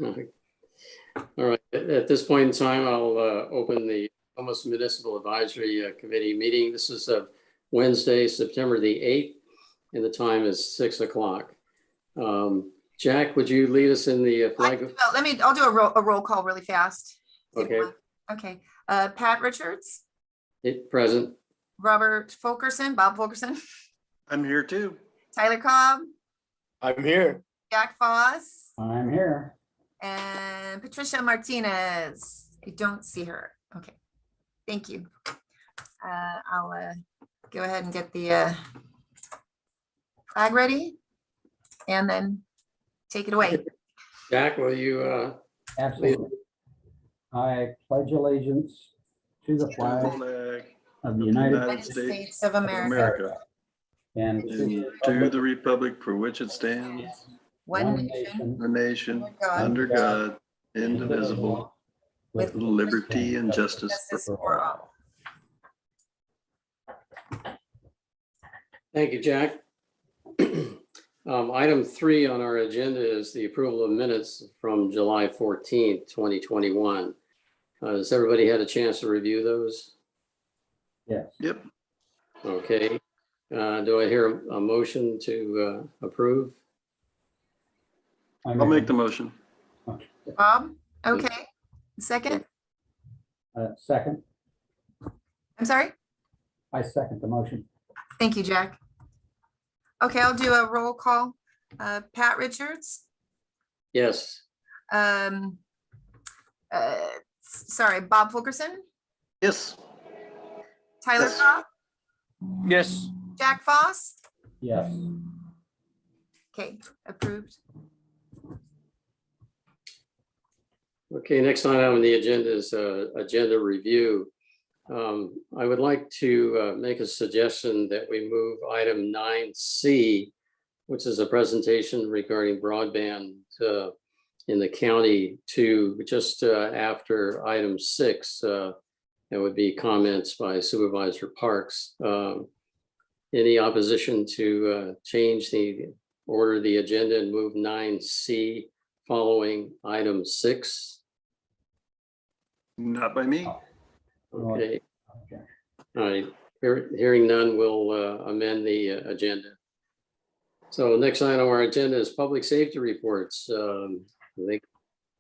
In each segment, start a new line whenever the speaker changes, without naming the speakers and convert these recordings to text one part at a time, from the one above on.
All right. At this point in time, I'll open the Somis Municipal Advisory Committee meeting. This is Wednesday, September the 8th, and the time is 6 o'clock. Jack, would you lead us in the flag?
I'll do a roll call really fast.
Okay.
Okay. Pat Richards.
Present.
Robert Fulkerson, Bob Fulkerson.
I'm here too.
Tyler Cobb.
I'm here.
Jack Foss.
I'm here.
And Patricia Martinez. I don't see her. Okay. Thank you. I'll go ahead and get the flag ready and then take it away.
Jack, will you?
Absolutely. I pledge allegiance to the flag of the United
States of America
and
to the republic for which it stands,
one nation,
a nation under God, indivisible, with liberty and justice for all.
Thank you, Jack. Item 3 on our agenda is the approval of minutes from July 14th, 2021. Has everybody had a chance to review those?
Yes.
Yep.
Okay. Do I hear a motion to approve?
I'll make the motion.
Bob. Okay. Second.
Second.
I'm sorry.
I second the motion.
Thank you, Jack. Okay, I'll do a roll call. Pat Richards.
Yes.
Sorry, Bob Fulkerson.
Yes.
Tyler
Yes.
Cobb.
Yes.
Jack Foss.
Yes.
Okay, approved.
Okay, next item on the agenda is agenda review. I would like to make a suggestion that we move item 9C, which is a presentation regarding broadband in the county, to just after item 6. That would be comments by Supervisor Parks. Any opposition to change the order of the agenda and move 9C following item 6?
Not by me.
Okay.
Okay.
All right. Hearing none, we'll amend the agenda. So next item on our agenda is public safety reports. I think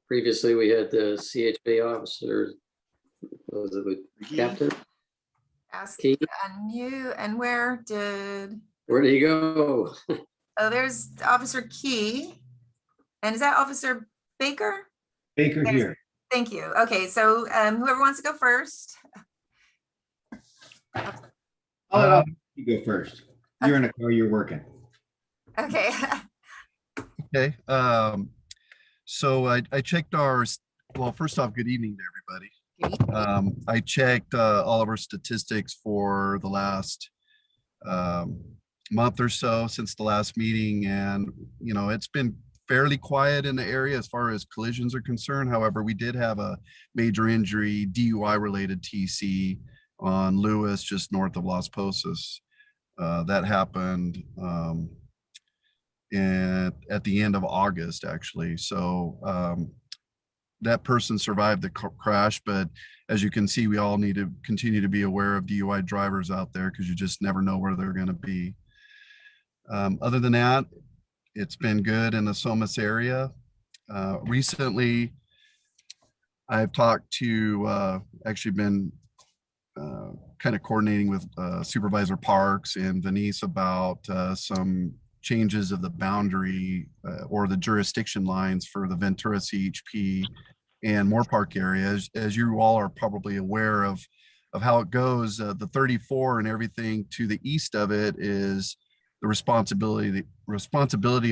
previously we had the CHP officer, was it the captain?
Ask
Key?
and you and where did
Where did he go?
oh there's Officer Key. And is that Officer Baker?
Baker
Yes.
here.
Thank you. Okay, so whoever wants to go first.
You go first. You're in a car, you're working.
Okay.
Okay, so I checked well, first off, good evening to everybody. I checked all of our statistics for the last month or so since the last meeting, and it's been fairly quiet in the area as far as collisions are concerned. However, we did have a major injury, DUI related TC on Lewis, just north of Las Posas. That happened at the end of August, actually. So that person survived the crash, but as you can see, we all need to continue to be aware of DUI drivers out there because you just never know where they're going to be. Other than that, it's been good in the Somis area. Recently, I've talked to, actually been kind of coordinating with Supervisor Parks and Venice about some changes of the boundary or the jurisdiction lines for the Ventura CHP and Moore Park areas. As you all are probably aware of how it goes, the 34 and everything to the east of it is the responsibility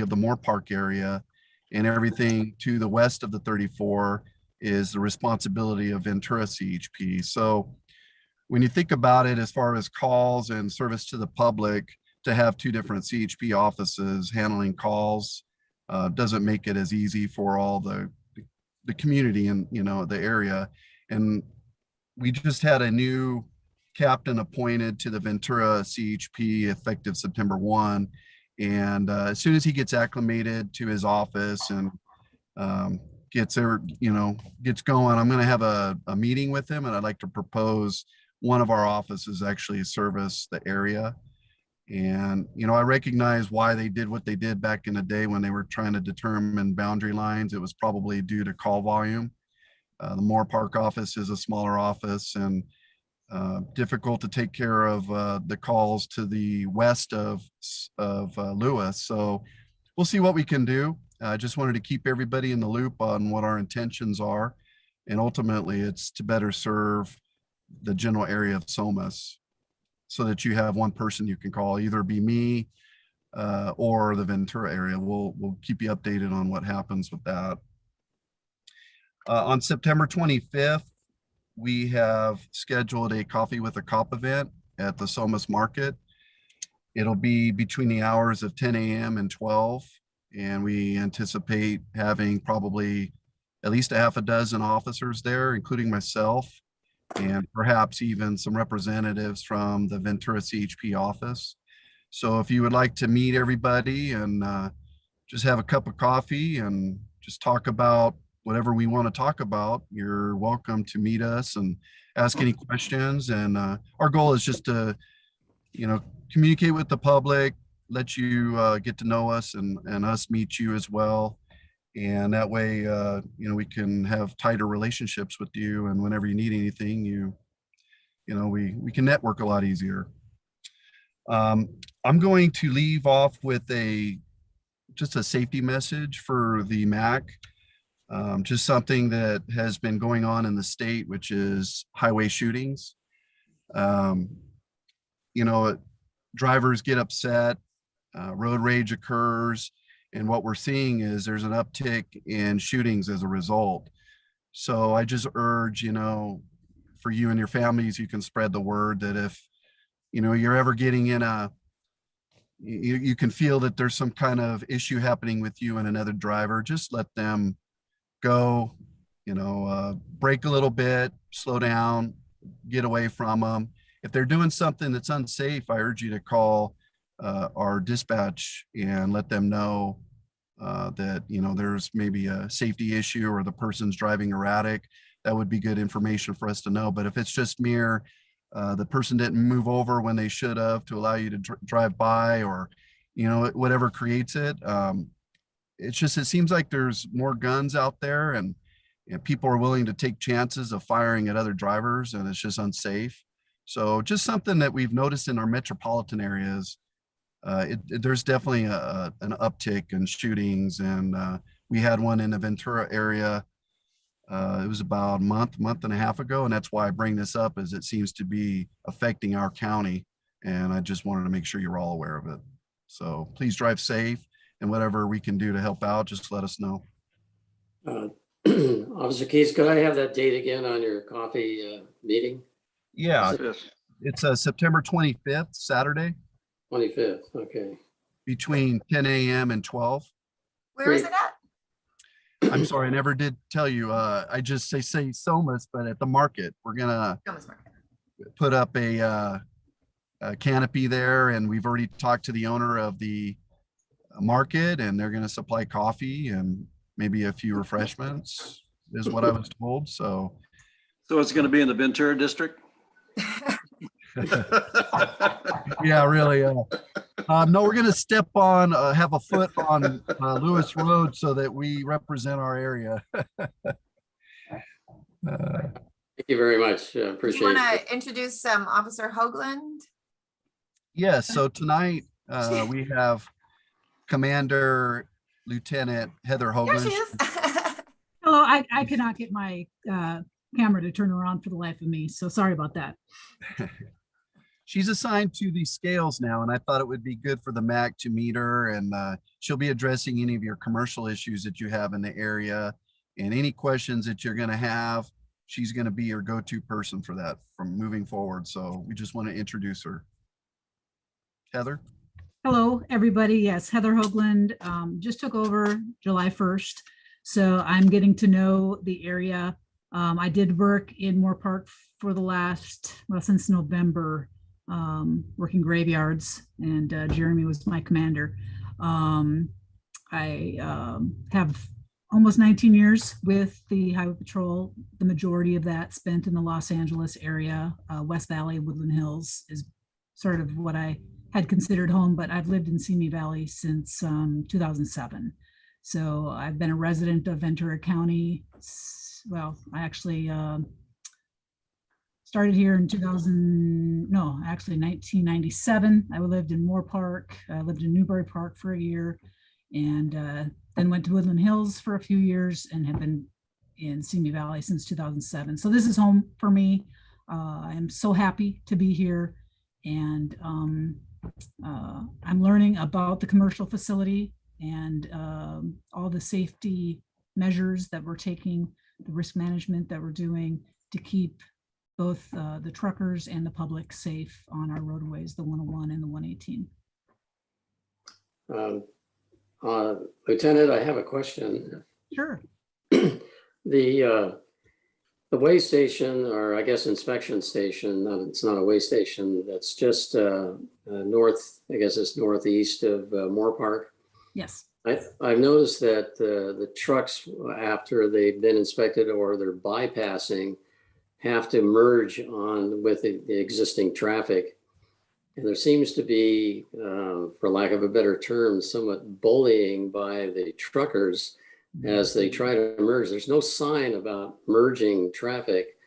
of the Moore Park area, and everything to the west of the 34 is the responsibility of Ventura CHP. So when you think about it, as far as calls and service to the public, to have two different CHP offices handling calls doesn't make it as easy for all the community in the area. And we just had a new captain appointed to the Ventura CHP effective September 1. And as soon as he gets acclimated to his office and gets going, I'm going to have a meeting with him, and I'd like to propose one of our offices actually service the area. And, I recognize why they did what they did back in the day when they were trying to determine boundary lines. It was probably due to call volume. The Moore Park office is a smaller office and difficult to take care of the calls to the west of Lewis. So we'll see what we can do. I just wanted to keep everybody in the loop on what our intentions are. And ultimately, it's to better serve the general area of Somis so that you have one person you can call, either be me or the Ventura area. We'll keep you updated on what happens with that. On September 25th, we have scheduled a Coffee with a Cop event at the Somis Market. It'll be between the hours of 10 a.m. and 12. And we anticipate having probably at least a half a dozen officers there, including myself, and perhaps even some representatives from the Ventura CHP office. So if you would like to meet everybody and just have a cup of coffee and just talk about whatever we want to talk about, you're welcome to meet us and ask any questions. And our goal is just to, communicate with the public, let you get to know us and us meet you as well. And that way, we can have tighter relationships with you. And whenever you need anything, we can network a lot easier. I'm going to leave off with just a safety message for the MAC. Just something that has been going on in the state, which is highway shootings. Drivers get upset, road rage occurs, and what we're seeing is there's an uptick in shootings as a result. So I just urge, for you and your families, you can spread the word that if, you're ever getting in you can feel that there's some kind of issue happening with you and another driver, just let them go, brake a little bit, slow down, get away from them. If they're doing something that's unsafe, I urge you to call our dispatch and let them know that, there's maybe a safety issue or the person's driving erratic. That would be good information for us to know. But if it's just mere, the person didn't move over when they should have to allow you to drive by, or, whatever creates it, it seems like there's more guns out there, and people are willing to take chances of firing at other drivers, and it's just unsafe. So just something that we've noticed in our metropolitan areas, there's definitely an uptick in shootings. And we had one in the Ventura area. It was about a month and a half ago. And that's why I bring this up, is it seems to be affecting our county. And I just wanted to make sure you're all aware of it. So please drive safe, and whatever we can do to help out, just let us know.
Officer Keys, could I have that date again on your coffee meeting?
Yeah, it's September 25th, Saturday.
25th, okay.
Between 10 a.m. and 12.
Where is it at?
I'm sorry, I never did tell you. I just say Somis, but at the market. We're gonna put up a canopy there, and we've already talked to the owner of the market, and they're gonna supply coffee and maybe a few refreshments, is what I was told. So
it's gonna be in the Ventura district?
Yeah, really. No, we're going to have a foot on Lewis Road so that we represent our area.
Thank you very much. Appreciate it.
Do you want to introduce Officer Hoagland?
Yes. So tonight we have Commander Lieutenant Heather Hoagland.
There she is.
Hello, I cannot get my camera to turn around for the life of me, so sorry about that.
She's assigned to the scales now, and I thought it would be good for the MAC to meet her, and she'll be addressing any of your commercial issues that you have in the area, and any questions that you're going to have. She's going to be your go-to person for that from moving forward. So we just want to introduce her. Heather.
Hello, everybody. Yes, Heather Hoagland just took over July 1st. So I'm getting to know the area. I did work in Moore Park for the since November, working graveyards, and Jeremy was my commander. I have almost 19 years with the Highway Patrol. The majority of that spent in the Los Angeles area. West Valley, Woodland Hills is sort of what I had considered home, but I've lived in Simi Valley since 2007. So I've been a resident of Ventura County. Well, I actually started here in 1997. I lived in Moore Park. I lived in Newbury Park for a year, and then went to Woodland Hills for a few years and have been in Simi Valley since 2007. So this is home for me. I'm so happy to be here, and I'm learning about the commercial facility and all the safety measures that we're taking, the risk management that we're doing to keep both the truckers and the public safe on our roadways, the 101 and the 118.
Lieutenant, I have a question.
Sure.
The weigh station, or I guess inspection station, it's not a weigh station, that's just north, I guess it's northeast of Moore Park.
Yes.
I've noticed that the trucks, after they've been inspected or they're bypassing, have to merge on with the existing traffic. And there seems to be, for lack of a better term, somewhat bullying by the truckers as they try to merge. There's no sign about merging traffic,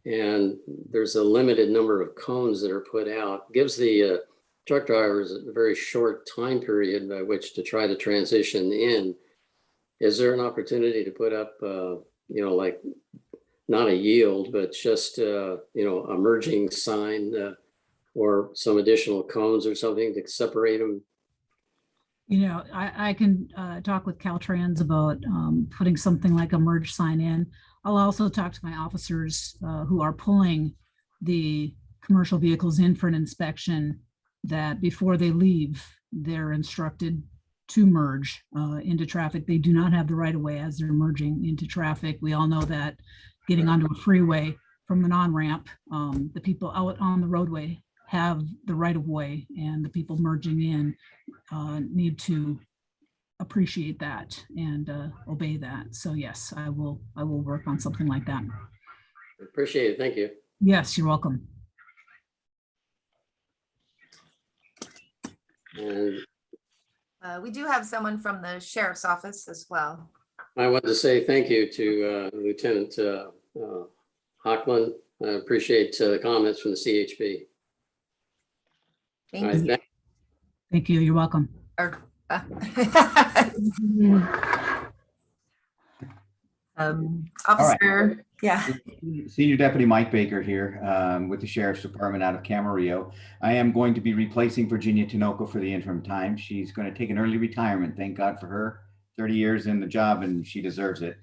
and there's a limited number of cones that are put out. Gives the truck drivers a very short time period by which to try to transition in. Is there an opportunity to put up, like not a yield, but just, a merging sign or some additional cones or something to separate them?
I can talk with Caltrans about putting something like a merge sign in. I'll also talk to my officers who are pulling the commercial vehicles in for an inspection, that before they leave, they're instructed to merge into traffic. They do not have the right of way as they're merging into traffic. We all know that getting onto a freeway from an on-ramp, the people out on the roadway have the right of way, and the people merging in need to appreciate that and obey that. So yes, I will work on something like that.
Appreciate it. Thank you.
Yes, you're welcome.
And
We do have someone from the sheriff's office as well.
I want to say thank you to Lieutenant Hockman. I appreciate the comments from the CHP.
Thank you.
Thank you. You're welcome.
Officer, yeah.
Senior Deputy Mike Baker here with the Sheriff's Department out of Camarillo. I am going to be replacing Virginia Tinoco for the interim time. She's going to take an early retirement. Thank God for her. 30 years in the job, and she deserves it.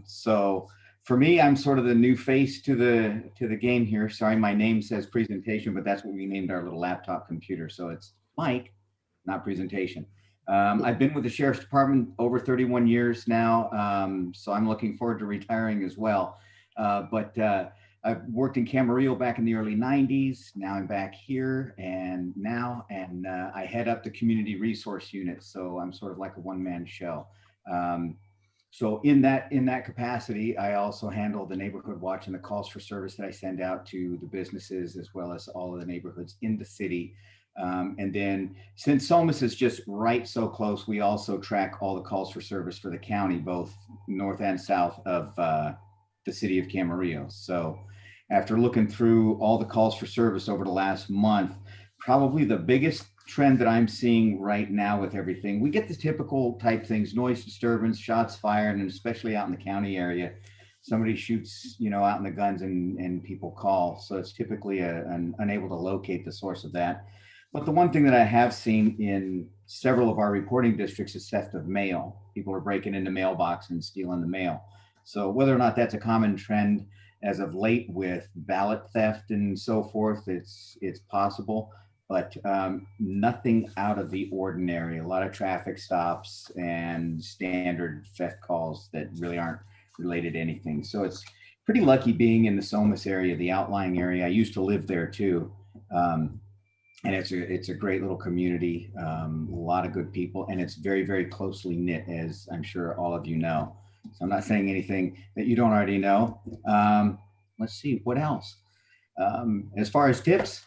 So for me, I'm sort of the new face to the game here. Sorry, my name says presentation, but that's what we named our little laptop computer. So it's Mike, not presentation. I've been with the Sheriff's Department over 31 years now, so I'm looking forward to retiring as well. But I've worked in Camarillo back in the early 90s. Now I'm back here, and I head up the community resource unit. So I'm sort of like a one-man show. So in that capacity, I also handle the neighborhood watch and the calls for service that I send out to the businesses as well as all of the neighborhoods in the city. And then since Somis is just right so close, we also track all the calls for service for the county, both north and south of the city of Camarillo. So after looking through all the calls for service over the last month, probably the biggest trend that I'm seeing right now with everything, we get the typical type things, noise disturbance, shots fired, and especially out in the county area, somebody shoots, out in the guns and people call. So it's typically unable to locate the source of that. But the one thing that I have seen in several of our reporting districts is theft of mail. People are breaking into mailbox and stealing the mail. So whether or not that's a common trend as of late with ballot theft and so forth, it's possible, but nothing out of the ordinary. A lot of traffic stops and standard theft calls that really aren't related to anything. So it's pretty lucky being in the Somis area, the outlying area. I used to live there too. And it's a great little community, a lot of good people, and it's very, very closely knit, as I'm sure all of you know. So I'm not saying anything that you don't already know. Let's see, what else? As far as tips,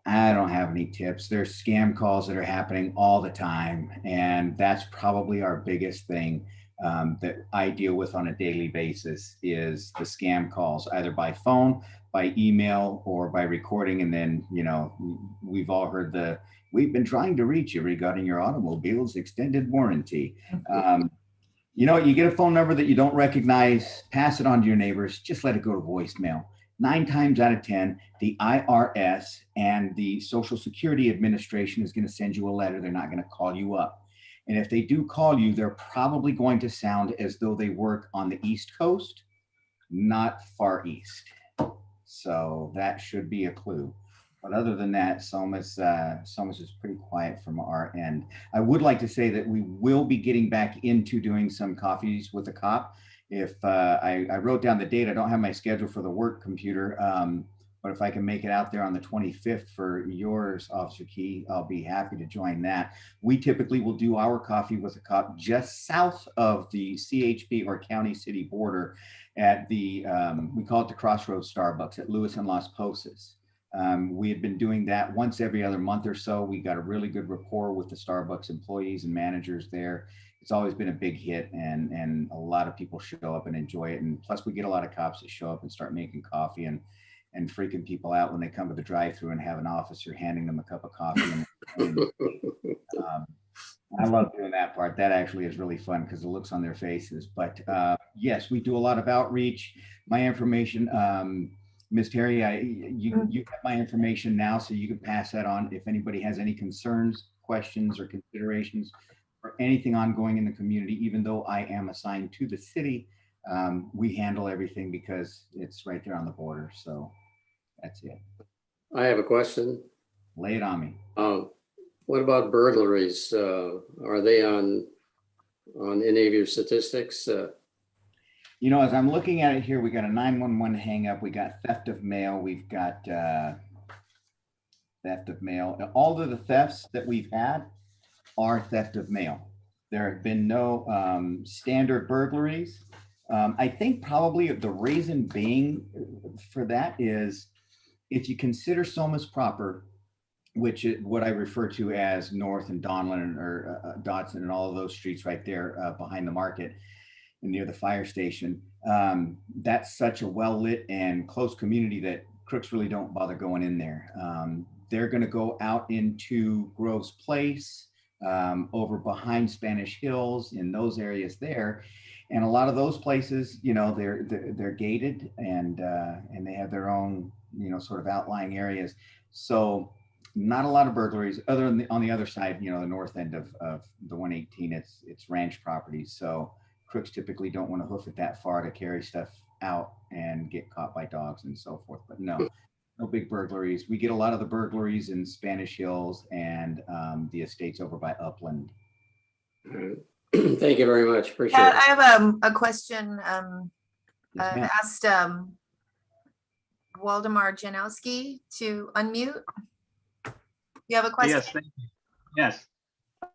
I don't have any tips. There's scam calls that are happening all the time, and that's probably our biggest thing that I deal with on a daily basis is the scam calls, either by phone, by email, or by recording. And then, you know, we've all heard we've been trying to reach you regarding your automobile's extended warranty. You know, you get a phone number that you don't recognize, pass it on to your neighbors, just let it go to voicemail. 9 times out of 10, the IRS and the Social Security Administration is going to send you a letter. They're not going to call you up. And if they do call you, they're probably going to sound as though they work on the East Coast, not Far East. So that should be a clue. But other than that, Somis is pretty quiet from our end. I would like to say that we will be getting back into doing some coffees with a cop. If I wrote down the date, I don't have my schedule for the work computer, but if I can make it out there on the 25th for yours, Officer Key, I'll be happy to join that. We typically will do our coffee with a cop just south of the CHP or county city border at the, we call it the Crossroads Starbucks at Lewis and Las Posas. We had been doing that once every other month or so. We got a really good rapport with the Starbucks employees and managers there. It's always been a big hit, and a lot of people show up and enjoy it. And plus we get a lot of cops that show up and start making coffee and freaking people out when they come to the drive-thru and have an officer handing them a cup of coffee. I love doing that part. That actually is really fun because the looks on their faces. But yes, we do a lot of outreach. My information, Ms. Terry, you have my information now, so you can pass that on if anybody has any concerns, questions, or considerations for anything ongoing in the community. Even though I am assigned to the city, we handle everything because it's right there on the border. So that's it.
I have a question.
Lay it on me.
What about burglaries? Are they on any of your statistics?
You know, as I'm looking at it here, we got a 911 hang up. We got theft of mail. We've got theft of mail. All of the thefts that we've had are theft of mail. There have been no standard burglaries. I think probably the reason being for that is if you consider Somis proper, which is what I refer to as North and Donlin or Dotson and all of those streets right there behind the market and near the fire station. That's such a well-lit and close community that crooks really don't bother going in there. They're going to go out into Groves Place, over behind Spanish Hills in those areas there. And a lot of those places, you know, they're gated and they have their own, you know, sort of outlying areas. So not a lot of burglaries other than on the other side, you know, the north end of the 118, it's ranch properties. So crooks typically don't want to hoof it that far to carry stuff out and get caught by dogs and so forth. But no big burglaries. We get a lot of the burglaries in Spanish Hills and the estates over by Upland.
Thank you very much. Appreciate
Yeah,
it.
I have a question.
Yes,
I've
ma'am.
asked Waldemar Janowski to unmute. You have a question?
Yes, thank you. Yes.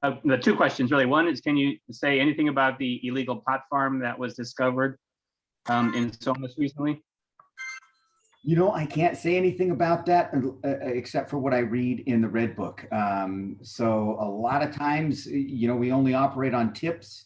The two questions really. One is, can you say anything about the illegal pot farm that was discovered in Somis recently?
You know, I can't say anything about that except for what I read in the Red Book. So a lot of times, you know, we only operate on tips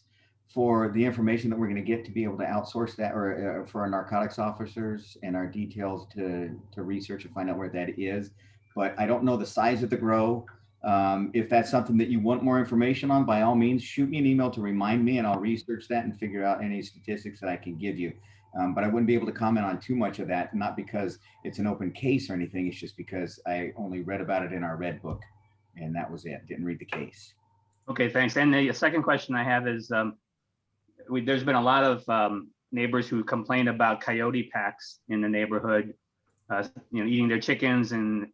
for the information that we're going to get to be able to outsource that, or for our narcotics officers and our details to research and find out where that is. But I don't know the size of the grow. If that's something that you want more information on, by all means, shoot me an email to remind me and I'll research that and figure out any statistics that I can give you. But I wouldn't be able to comment on too much of that, not because it's an open case or anything. It's just because I only read about it in our Red Book and that was it. Didn't read the case.
Okay, thanks. And the second question I have is, there's been a lot of neighbors who complain about coyote packs in the neighborhood, you know, eating their chickens and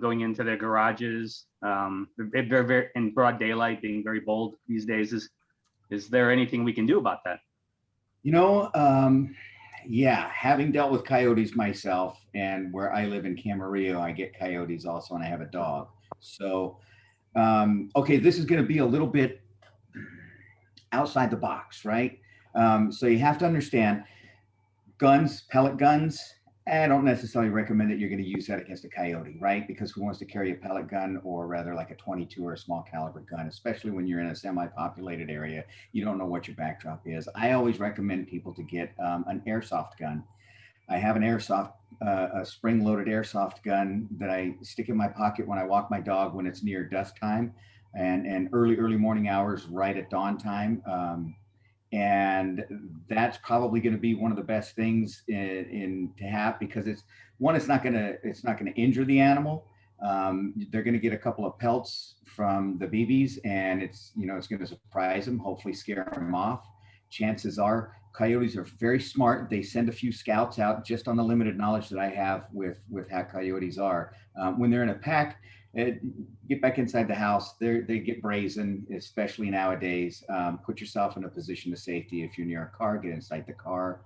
going into their garages. They're very in broad daylight, being very bold these days. Is there anything we can do about that?
You know, yeah, having dealt with coyotes myself, and where I live in Camarillo, I get coyotes also, and I have a dog. So, okay, this is going to be a little bit outside the box, right? So you have to understand guns, pellet guns. I don't necessarily recommend that you're going to use that against a coyote, right? Because who wants to carry a pellet gun or rather like a 22 or a small caliber gun, especially when you're in a semi-populated area, you don't know what your backdrop is. I always recommend people to get an airsoft gun. I have an airsoft, a spring-loaded airsoft gun that I stick in my pocket when I walk my dog when it's near dusk time and early morning hours right at dawn time. And that's probably going to be one of the best things in to have, because it's not going to injure the animal. They're going to get a couple of pelts from the BBs, and it's going to surprise them, hopefully scare them off. Chances are coyotes are very smart. They send a few scouts out, just on the limited knowledge that I have with how coyotes are. When they're in a pack, get back inside the house. They get brazen, especially nowadays. Put yourself in a position of safety. If you're near a car, get inside the car.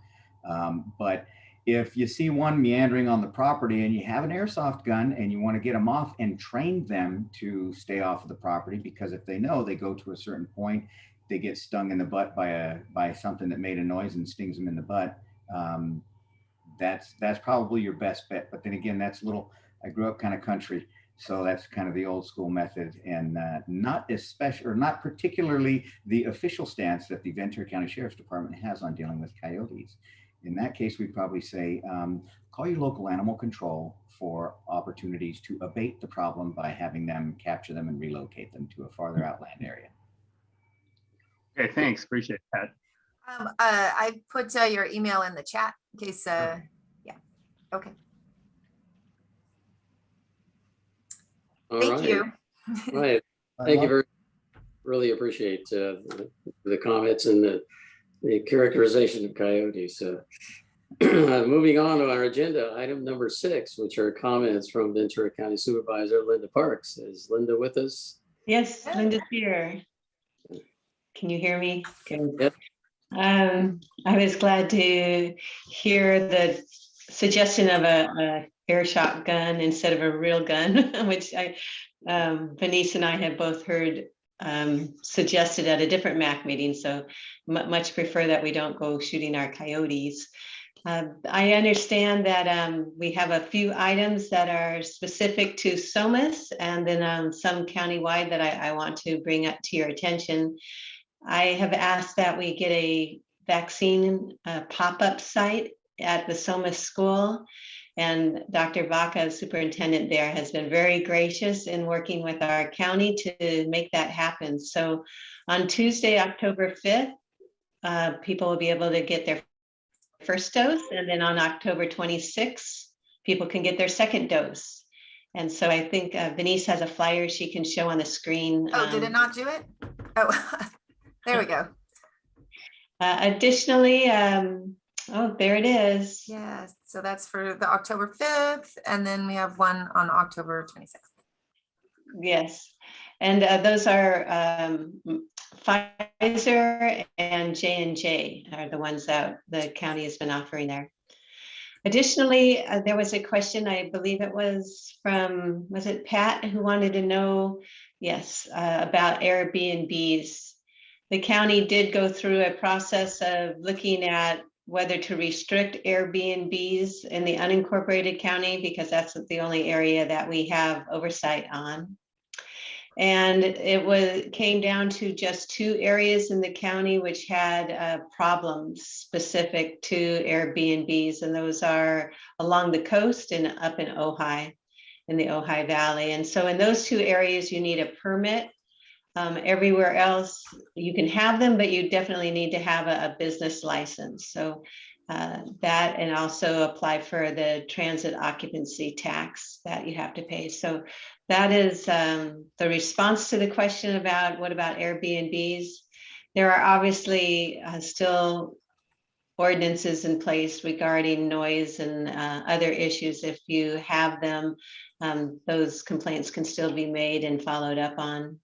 But if you see one meandering on the property and you have an airsoft gun and you want to get them off and train them to stay off of the property, because if they know they go to a certain point, they get stung in the butt by something that made a noise and stings them in the butt. That's probably your best bet. But then again, I grew up kind of country. So that's kind of the old school method, and not particularly the official stance that the Ventura County Sheriff's Department has on dealing with coyotes. In that case, we'd probably say, call your local animal control for opportunities to abate the problem by having them capture them and relocate them to a farther outland area.
Okay, thanks. Appreciate that.
I put your email in the chat in case, yeah, okay.
All
Thank
right.
you.
Right. Thank you very, really appreciate the comments and the characterization of coyotes. Moving on to our agenda, item number 6, which are comments from Ventura County Supervisor Linda Parks. Is Linda with us?
Yes, Linda's here. Can you hear me? Good.
Yep.
I was glad to hear the suggestion of a air shot gun instead of a real gun, which Venice and I have both heard suggested at a different MAC meeting. So much prefer that we don't go shooting our coyotes. I understand that we have a few items that are specific to Somis, and then some countywide that I want to bring up to your attention. I have asked that we get a vaccine pop-up site at the Somis school, and Dr. Vaca, superintendent there, has been very gracious in working with our county to make that happen. So on Tuesday, October 5th, people will be able to get their first dose, and then on October 26th, people can get their second dose. And so I think Venice has a flyer she can show on the screen.
Oh, did it not do it? Oh, there we go.
Additionally, oh, there it is.
Yes, so that's for the October 5th, and then we have one on October 26th.
Yes, and those are Pfizer and J&J are the ones that the county has been offering there. Additionally, there was a question, I believe it was from, was it Pat, who wanted to know, yes, about Airbnbs. The county did go through a process of looking at whether to restrict Airbnbs in the unincorporated county, because that's the only area that we have oversight on. And it came down to just 2 areas in the county which had problems specific to Airbnbs, and those are along the coast and up in Ojai, in the Ojai Valley. And so in those 2 areas, you need a permit. Everywhere else, you can have them, but you definitely need to have a business license. So that, and also apply for the transit occupancy tax that you have to pay. So that is the response to the question about what about Airbnbs. There are obviously still ordinances in place regarding noise and other issues. If you have them, those complaints can still be made and followed up on.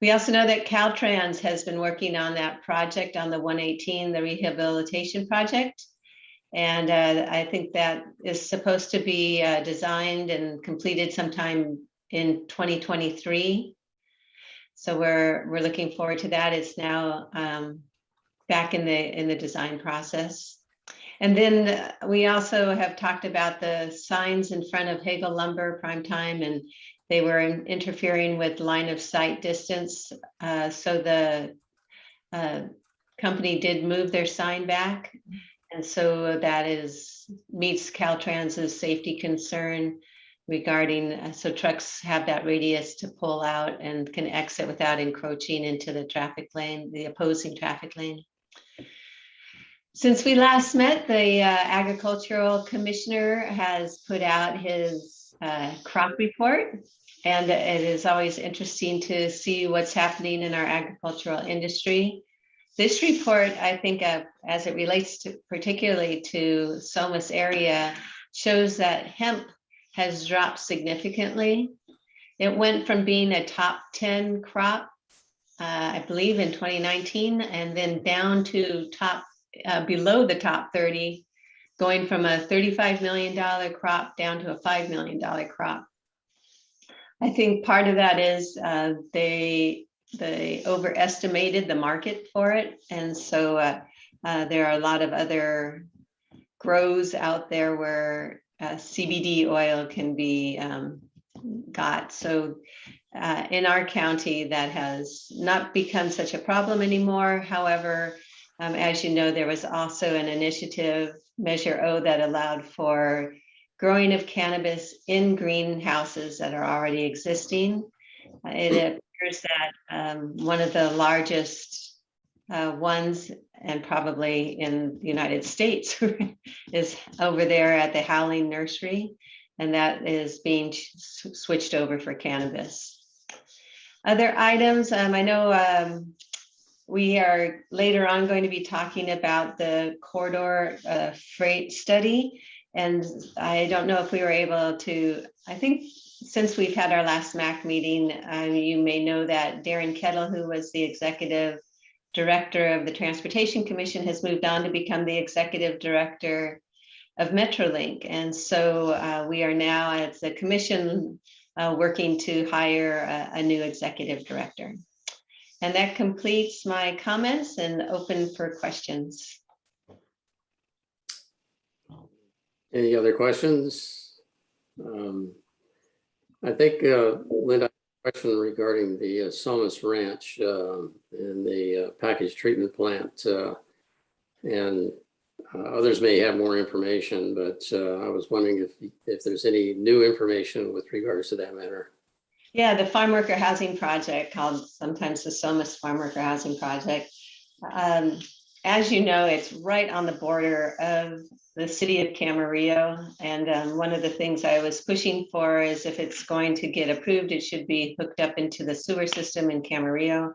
We also know that Caltrans has been working on that project on the 118, the rehabilitation project. And I think that is supposed to be designed and completed sometime in 2023. So we're looking forward to that. It's now back in the design process. And then we also have talked about the signs in front of Hagel Lumber Primetime, and they were interfering with line of sight distance. So the company did move their sign back. And so that meets Caltrans's safety concern regarding, so trucks have that radius to pull out and can exit without encroaching into the traffic lane, the opposing traffic lane. Since we last met, the agricultural commissioner has put out his crop report, and it is always interesting to see what's happening in our agricultural industry. This report, I think, as it relates to particularly to Somis area, shows that hemp has dropped significantly. It went from being a top 10 crop, I believe, in 2019, and then down to below the top 30, going from a $35 million crop down to a $5 million crop. I think part of that is they overestimated the market for it. And so there are a lot of other grows out there where CBD oil can be got. So in our county, that has not become such a problem anymore. However, as you know, there was also an initiative, Measure O, that allowed for growing of cannabis in greenhouses that are already existing. It appears that one of the largest ones, and probably in the United States, is over there at the Howling Nursery, and that is being switched over for cannabis. Other items, I know we are later on going to be talking about the corridor freight study. And I don't know if we were able to, I think since we've had our last MAC meeting, you may know that Darren Kettle, who was the executive director of the Transportation Commission, has moved on to become the executive director of Metrolink. And so we are now as the commission working to hire a new executive director. And that completes my comments and open for questions.
Any other questions? I think, Linda, a question regarding the Somis Ranch and the package treatment plant. And others may have more information, but I was wondering if there's any new information with regards to that matter.
Yeah, the farm worker housing project, called sometimes the Somis Farm Worker Housing Project. As you know, it's right on the border of the city of Camarillo. And one of the things I was pushing for is if it's going to get approved, it should be hooked up into the sewer system in Camarillo.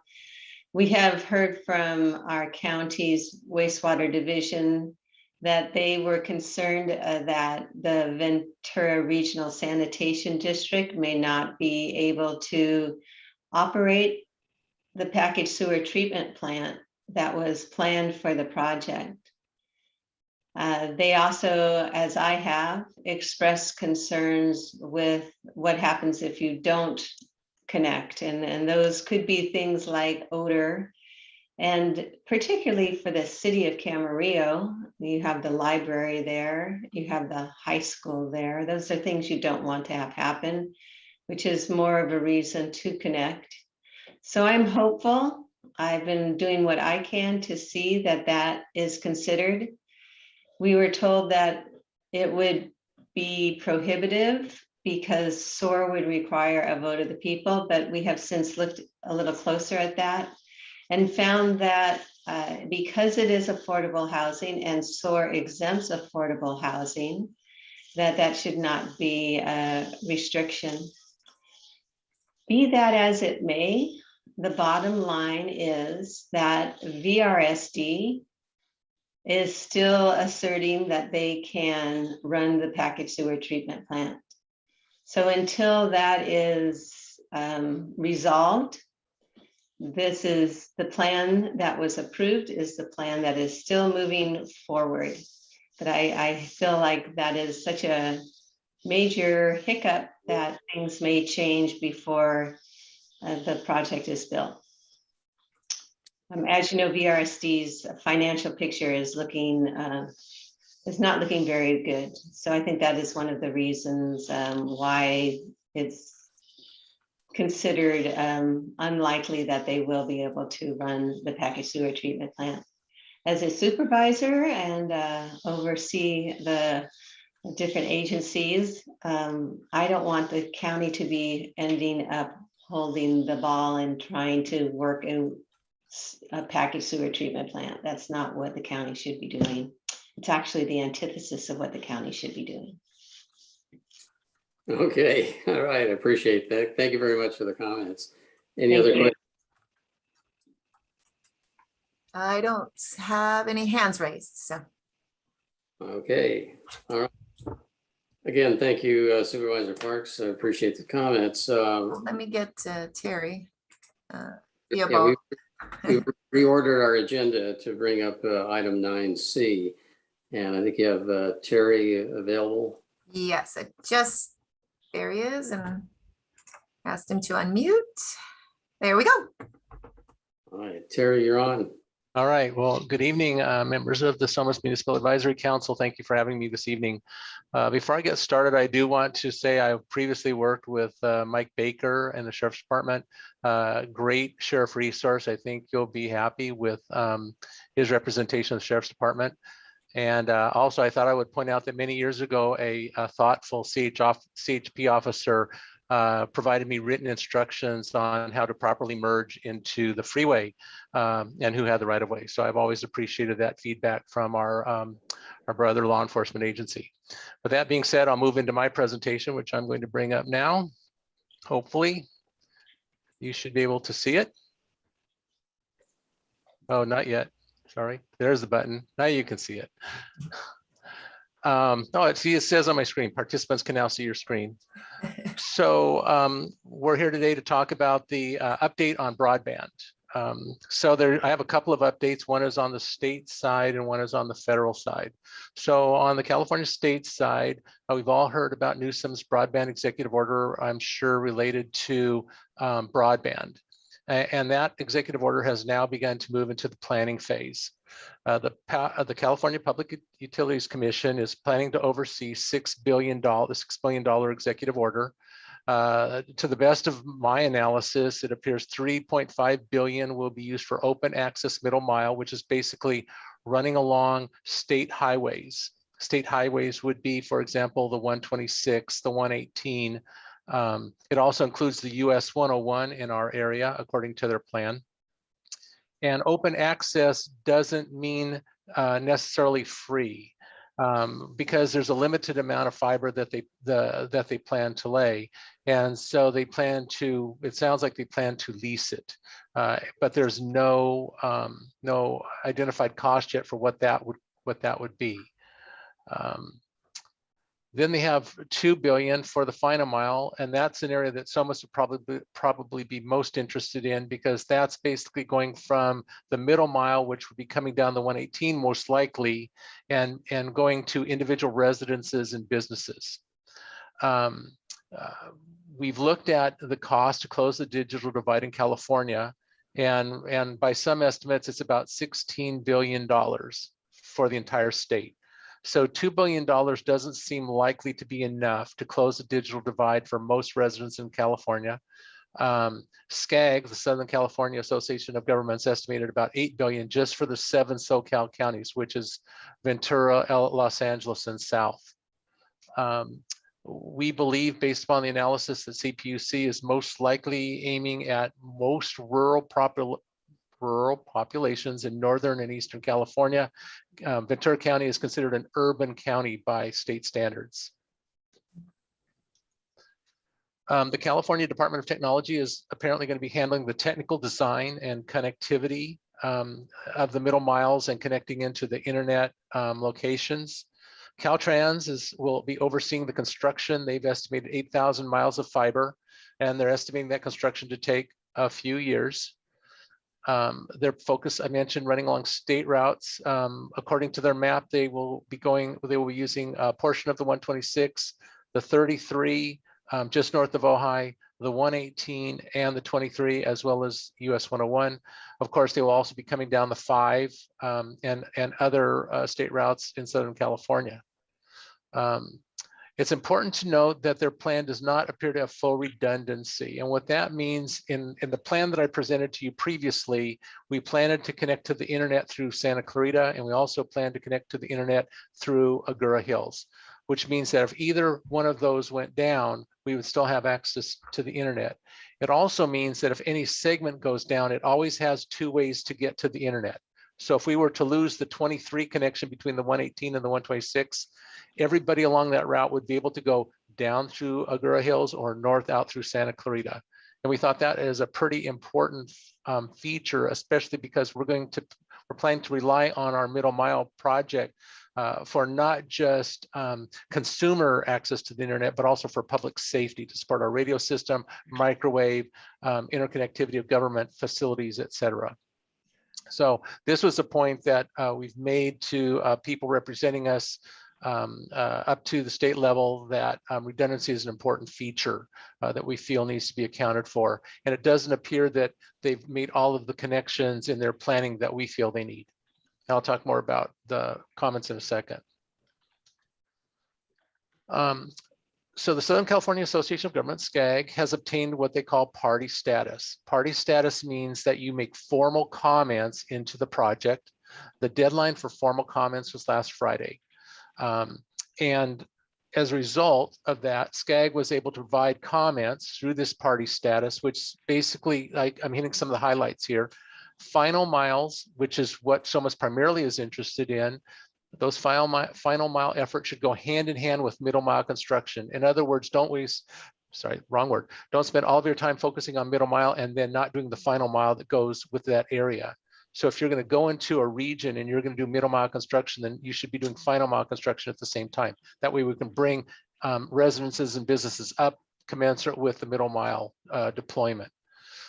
We have heard from our county's wastewater division that they were concerned that the Ventura Regional Sanitation District may not be able to operate the packaged sewer treatment plant that was planned for the project. They also, as I have, expressed concerns with what happens if you don't connect. And those could be things like odor. And particularly for the city of Camarillo, you have the library there, you have the high school there. Those are things you don't want to have happen, which is more of a reason to connect. So I'm hopeful. I've been doing what I can to see that that is considered. We were told that it would be prohibitive because SOAR would require a vote of the people, but we have since looked a little closer at that and found that because it is affordable housing and SOAR exempts affordable housing, that should not be a restriction. Be that as it may, the bottom line is that VRSD is still asserting that they can run the packaged sewer treatment plant. So until that is resolved, this is the plan that was approved, is the plan that is still moving forward. But I feel like that is such a major hiccup that things may change before the project is built. As you know, VRSD's financial picture is not looking very good. So I think that is one of the reasons why it's considered unlikely that they will be able to run the packaged sewer treatment plant. As a supervisor and oversee the different agencies, I don't want the county to be ending up holding the ball and trying to work a packaged sewer treatment plant. That's not what the county should be doing. It's actually the antithesis of what the county should be doing.
Okay, all right, I appreciate that. Thank you very much for the comments. Any
Thank
other
you.
questions?
I don't have any hands raised, so.
Okay, all right. Again, thank you Supervisor Parks. I appreciate the comments.
Let me get Terry.
Yeah,
Theobald.
we reordered our agenda to bring up item 9C. And I think you have Terry available.
Yes, there he is, and asked him to unmute. There we go.
All right, Terry, you're on.
All right. Well, good evening, members of the Somis Municipal Advisory Council. Thank you for having me this evening. Before I get started, I do want to say I previously worked with Mike Baker and the Sheriff's Department. Great sheriff resource. I think you'll be happy with his representation of the Sheriff's Department. And also, I thought I would point out that many years ago, a thoughtful CHP officer provided me written instructions on how to properly merge into the freeway and who had the right of way. So I've always appreciated that feedback from our brother law enforcement agency. With that being said, I'll move into my presentation, which I'm going to bring up now. Hopefully, you should be able to see it. Oh, not yet. Sorry, there's the button. Now you can see it. It says on my screen, participants can now see your screen. So we're here today to talk about the update on broadband. I have a couple of updates. One is on the state side and one is on the federal side. So on the California state side, we've all heard about Newsom's broadband executive order, I'm sure related to broadband. And that executive order has now begun to move into the planning phase. The California Public Utilities Commission is planning to oversee $6 billion executive order. To the best of my analysis, it appears $3.5 billion will be used for open access middle mile, which is basically running along state highways. State highways would be, for example, the 126, the 118. It also includes the US 101 in our area, according to their plan. And open access doesn't mean necessarily free, because there's a limited amount of fiber that they plan to lay, and so they plan to. It sounds like they plan to lease it, but there's no identified cost yet for what that would be. Then they have $2 billion for the final mile, and that's an area that Somis would probably be most interested in, because that's basically going from the middle mile, which would be coming down the 118 most likely, and going to individual residences and businesses. We've looked at the cost to close the digital divide in California, and by some estimates, it's about $16 billion for the entire state. So $2 billion doesn't seem likely to be enough to close the digital divide for most residents in California. SCAG, the Southern California Association of Governments, estimated about $8 billion just for the 7 SoCal counties, which is Ventura, Los Angeles, and South. We believe, based upon the analysis, that CPUC is most likely aiming at most rural populations in Northern and Eastern California. Ventura County is considered an urban county by state standards. The California Department of Technology is apparently going to be handling the technical design and connectivity of the middle miles and connecting into the internet locations. Caltrans will be overseeing the construction. They've estimated 8,000 miles of fiber, and they're estimating that construction to take a few years. Their focus, I mentioned, running along state routes. According to their map, they will be using a portion of the 126, the 33, just north of Ojai, the 118 and the 23, as well as US 101. Of course, they will also be coming down the 5 and other state routes in Southern California. It's important to note that their plan does not appear to have full redundancy. And what that means in the plan that I presented to you previously, we planned to connect to the internet through Santa Clarita, and we also plan to connect to the internet through Agoura Hills, which means that if either one of those went down, we would still have access to the internet. It also means that if any segment goes down, it always has 2 ways to get to the internet. So if we were to lose the 23 connection between the 118 and the 126, everybody along that route would be able to go down through Agoura Hills or north out through Santa Clarita. And we thought that is a pretty important feature, especially because we're planning to rely on our middle mile project for not just consumer access to the internet, but also for public safety to support our radio system, microwave, interconnectivity of government facilities, et cetera. So this was a point that we've made to people representing us up to the state level, that redundancy is an important feature that we feel needs to be accounted for. And it doesn't appear that they've made all of the connections in their planning that we feel they need. And I'll talk more about the comments in a second. So the Southern California Association of Governments, SCAG, has obtained what they call party status. Party status means that you make formal comments into the project. The deadline for formal comments was last Friday. And as a result of that, SCAG was able to provide comments through this party status, which basically, like I'm hitting some of the highlights here. Final miles, which is what Somis primarily is interested in. Those final mile efforts should go hand in hand with middle mile construction. In other words, don't spend all of your time focusing on middle mile and then not doing the final mile that goes with that area. So if you're going to go into a region and you're going to do middle mile construction, then you should be doing final mile construction at the same time. That way we can bring residences and businesses up commensurate with the middle mile deployment.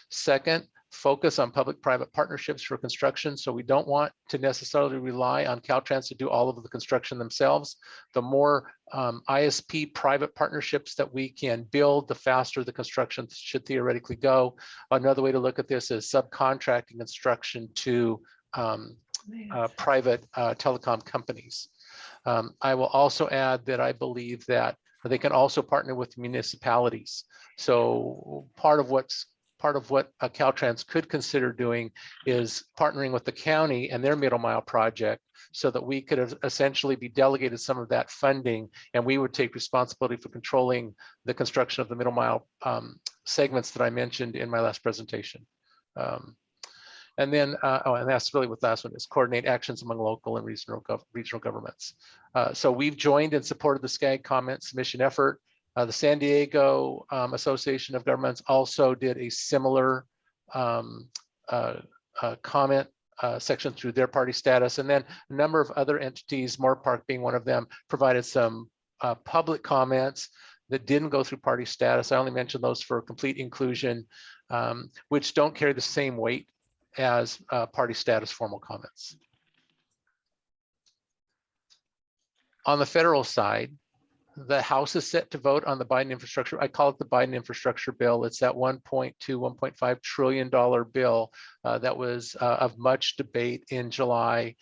Second, focus on public-private partnerships for construction. So we don't want to necessarily rely on Caltrans to do all of the construction themselves. The more ISP private partnerships that we can build, the faster the construction should theoretically go. Another way to look at this is subcontracting construction to private telecom companies. I will also add that I believe that they can also partner with municipalities. So part of what Caltrans could consider doing is partnering with the county and their middle mile project, so that we could essentially be delegated some of that funding, and we would take responsibility for controlling the construction of the middle mile segments that I mentioned in my last presentation. And then, and that's really what the last one is: coordinate actions among local and regional governments. So we've joined and supported the SCAG comment submission effort. The San Diego Association of Governments also did a similar comment section through their party status. And then a number of other entities, Moorpark being one of them, provided some public comments that didn't go through party status. I only mentioned those for complete inclusion, which don't carry the same weight as party status formal comments. On the federal side, the House is set to vote on the Biden infrastructure. I call it the Biden infrastructure bill. It's that $1.2, $1.5 trillion bill that was of much debate in July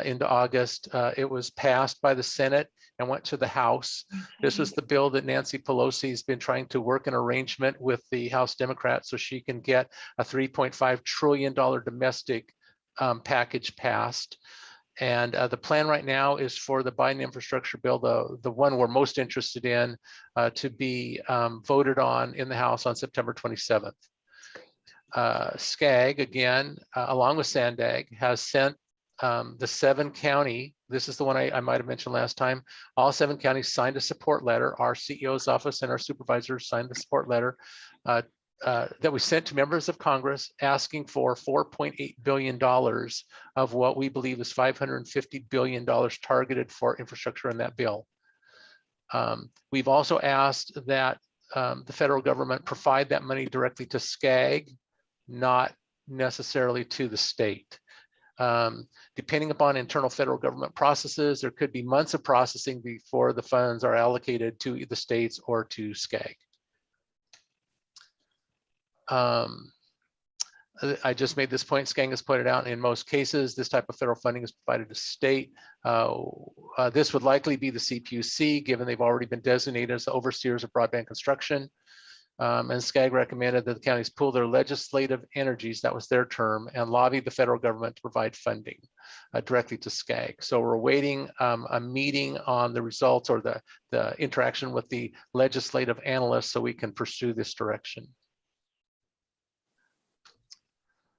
into August. It was passed by the Senate and went to the House. This was the bill that Nancy Pelosi has been trying to work an arrangement with the House Democrats so she can get a $3.5 trillion domestic package passed. And the plan right now is for the Biden infrastructure bill, the one we're most interested in, to be voted on in the House on September 27th. SCAG, again, along with SANDAG, has sent the 7 county, this is the one I might have mentioned last time, all 7 counties signed a support letter. Our CEO's office and our supervisors signed the support letter that we sent to members of Congress, asking for $4.8 billion of what we believe is $550 billion targeted for infrastructure in that bill. We've also asked that the federal government provide that money directly to SCAG, not necessarily to the state. Depending upon internal federal government processes, there could be months of processing before the funds are allocated to the states or to SCAG. I just made this point, Skang has pointed out, in most cases, this type of federal funding is provided to state. This would likely be the CPUC, given they've already been designated as the overseers of broadband construction. And SCAG recommended that the counties pool their legislative energies, that was their term, and lobby the federal government to provide funding directly to SCAG. So we're awaiting a meeting on the results or the interaction with the legislative analysts so we can pursue this direction.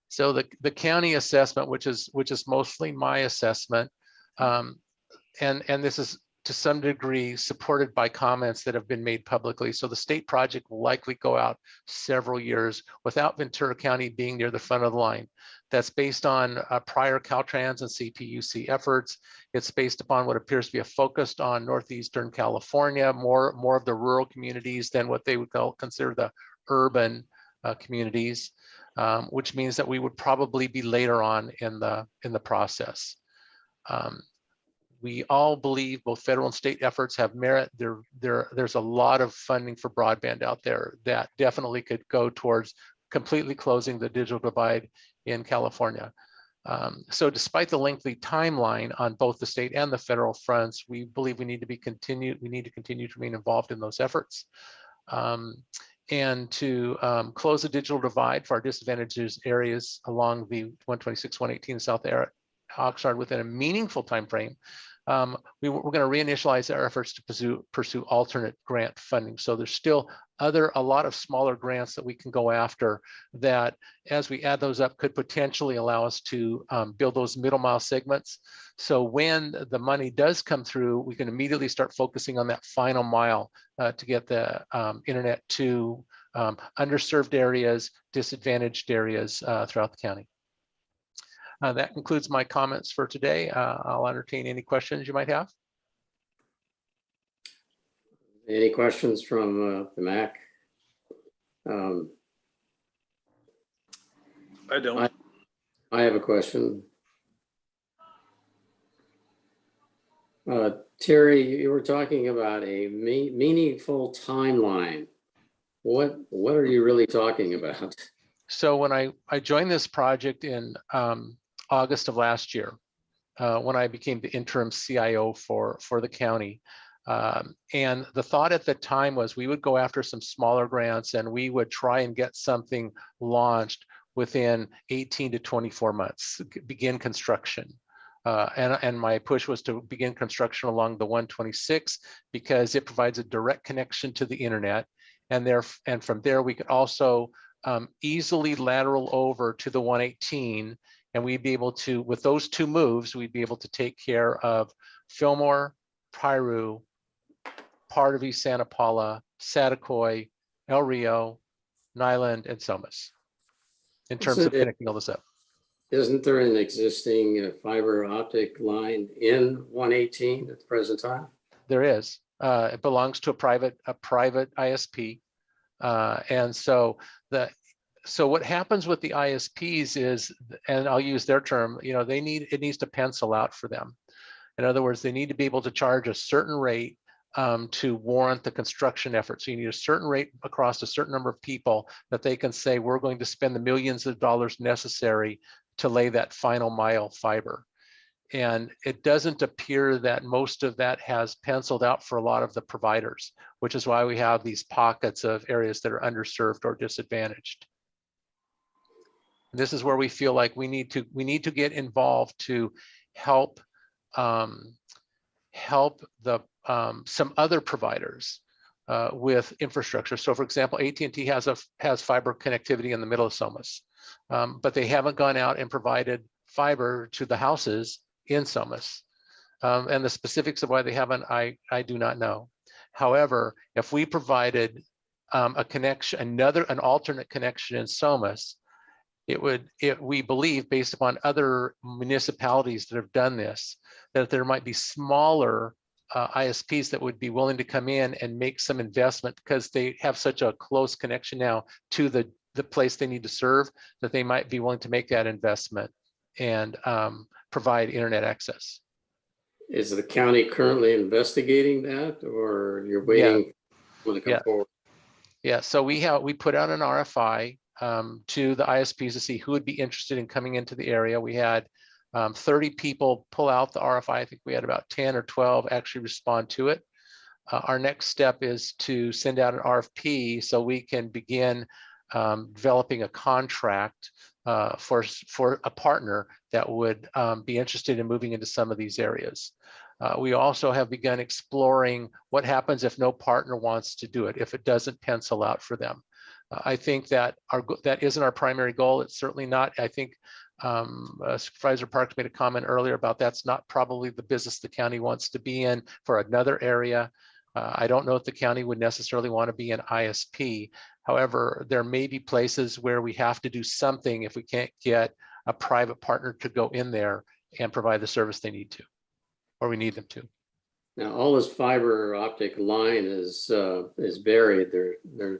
So the county assessment, which is mostly my assessment, and this is to some degree supported by comments that have been made publicly. So the state project will likely go out several years without Ventura County being near the front of the line. That's based on prior Caltrans and CPUC efforts. It's based upon what appears to be a focus on Northeastern California, more of the rural communities than what they would consider the urban communities. Which means that we would probably be later on in the process. We all believe both federal and state efforts have merit. There's a lot of funding for broadband out there that definitely could go towards completely closing the digital divide in California. So despite the lengthy timeline on both the state and the federal fronts, we believe we need to continue to remain involved in those efforts. And to close the digital divide for our disadvantaged areas along the 126, 118 South Oxnard within a meaningful time frame. We're going to reinitialize our efforts to pursue alternate grant funding. So there's still a lot of smaller grants that we can go after that, as we add those up, could potentially allow us to build those middle mile segments. So when the money does come through, we can immediately start focusing on that final mile to get the internet to underserved areas, disadvantaged areas throughout the county. That concludes my comments for today. I'll entertain any questions you might have.
Any questions from the MAC?
I don't.
I have a question. Terry, you were talking about a meaningful timeline. What are you really talking about?
So when I joined this project in August of last year, when I became the interim CIO for the county. And the thought at the time was we would go after some smaller grants and we would try and get something launched within 18 to 24 months, begin construction. And my push was to begin construction along the 126 because it provides a direct connection to the internet. And from there, we could also easily lateral over to the 118. And we'd be able to, with those two moves, we'd be able to take care of Fillmore, Piru, part of East Santa Paula, Saticoy, El Rio, Nyland, and Somis, in terms of connecting all this up.
Isn't there an existing fiber optic line in 118 at the present time?
There is. It belongs to a private ISP. And so what happens with the ISPs is, and I'll use their term, it needs to pencil out for them. In other words, they need to be able to charge a certain rate to warrant the construction effort. So you need a certain rate across a certain number of people that they can say, we're going to spend the millions of dollars necessary to lay that final mile fiber. And it doesn't appear that most of that has penciled out for a lot of the providers, which is why we have these pockets of areas that are underserved or disadvantaged. And this is where we feel like we need to get involved to help some other providers with infrastructure. So for example, AT&T has fiber connectivity in the middle of Somis, but they haven't gone out and provided fiber to the houses in Somis. And the specifics of why they haven't, I do not know. However, if we provided a connection, an alternate connection in Somis, we believe, based upon other municipalities that have done this, that there might be smaller ISPs that would be willing to come in and make some investment because they have such a close connection now to the place they need to serve, that they might be willing to make that investment and provide internet access.
Is the county currently investigating that, or you're waiting for it to come forward?
Yeah, so we put out an RFI to the ISPs to see who would be interested in coming into the area. We had 30 people pull out the RFI. I think we had about 10 or 12 actually respond to it. Our next step is to send out an RFP so we can begin developing a contract for a partner that would be interested in moving into some of these areas. We also have begun exploring what happens if no partner wants to do it, if it doesn't pencil out for them. I think that that isn't our primary goal. It's certainly not. I think Supervisor Parks made a comment earlier about that's not probably the business the county wants to be in for another area. I don't know if the county would necessarily want to be an ISP. However, there may be places where we have to do something if we can't get a private partner to go in there and provide the service they need to, or we need them to.
Now, all this fiber optic line is buried. They're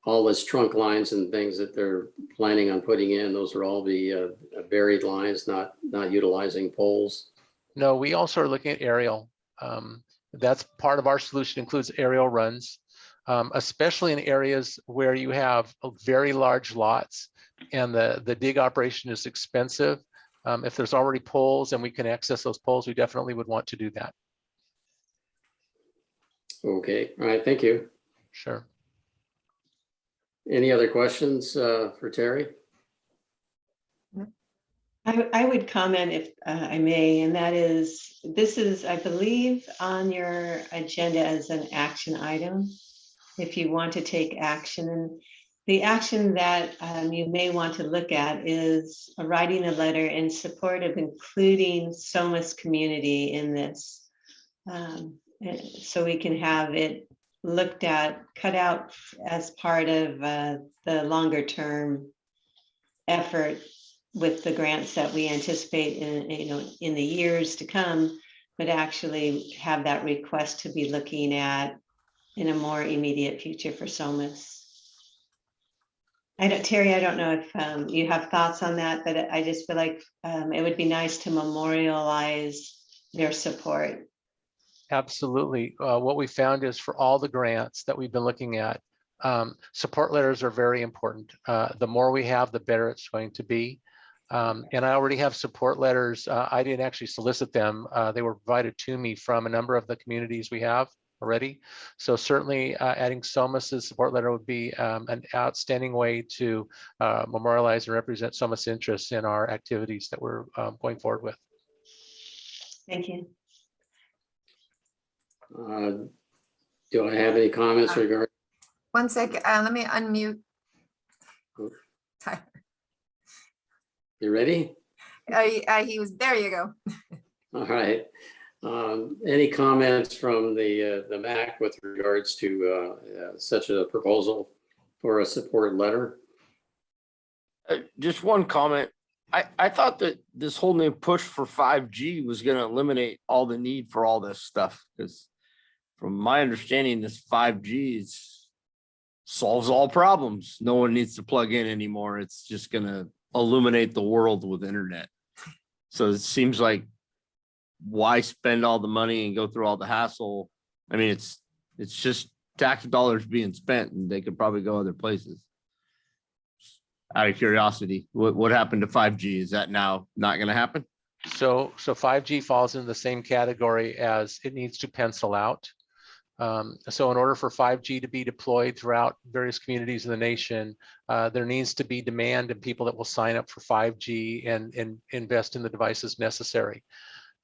all this trunk lines and things that they're planning on putting in. Those are all the buried lines, not utilizing poles.
No, we also are looking at aerial. That's part of our solution, includes aerial runs, especially in areas where you have very large lots and the dig operation is expensive. If there's already poles and we can access those poles, we definitely would want to do that.
Okay, all right, thank you.
Sure.
Any other questions for Terry?
I would comment if I may, and that is, this is, I believe, on your agenda as an action item. If you want to take action, and the action that you may want to look at is writing a letter in support of including Somis community in this. So we can have it looked at, cut out as part of the longer term effort with the grants that we anticipate in the years to come, but actually have that request to be looking at in a more immediate future for Somis. Terry, I don't know if you have thoughts on that, but I just feel like it would be nice to memorialize their support.
Absolutely. What we found is for all the grants that we've been looking at, support letters are very important. The more we have, the better it's going to be. And I already have support letters. I didn't actually solicit them. They were provided to me from a number of the communities we have already. So certainly adding Somis's support letter would be an outstanding way to memorialize and represent Somis interests in our activities that we're going forward with.
Thank you.
Do I have any comments regarding?
One second, let me unmute. Tyler.
You ready?
He was, there you go.
All right. Any comments from the MAC with regards to such a proposal for a support letter?
Just one comment. I thought that this whole new push for 5G was going to eliminate all the need for all this stuff, because from my understanding, this 5G solves all problems. No one needs to plug in anymore. It's just going to illuminate the world with internet. So it seems like, why spend all the money and go through all the hassle? I mean, it's just tax dollars being spent, and they could probably go other places. Out of curiosity, what happened to 5G? Is that now not going to happen?
So 5G falls in the same category as it needs to pencil out. So in order for 5G to be deployed throughout various communities in the nation, there needs to be demand and people that will sign up for 5G and invest in the devices necessary.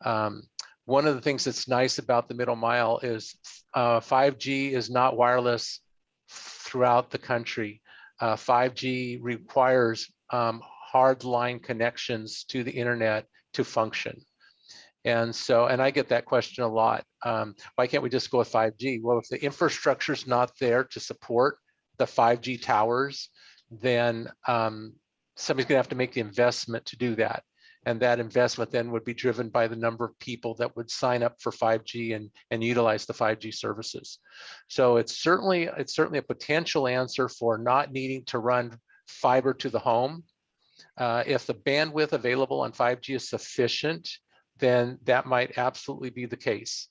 One of the things that's nice about the middle mile is 5G is not wireless throughout the country. 5G requires hard line connections to the internet to function. And so, and I get that question a lot. Why can't we just go with 5G? Well, if the infrastructure is not there to support the 5G towers, then somebody's gonna have to make the investment to do that. And that investment then would be driven by the number of people that would sign up for 5G and utilize the 5G services. So it's certainly a potential answer for not needing to run fiber to the home. If the bandwidth available on 5G is sufficient, then that might absolutely be the case.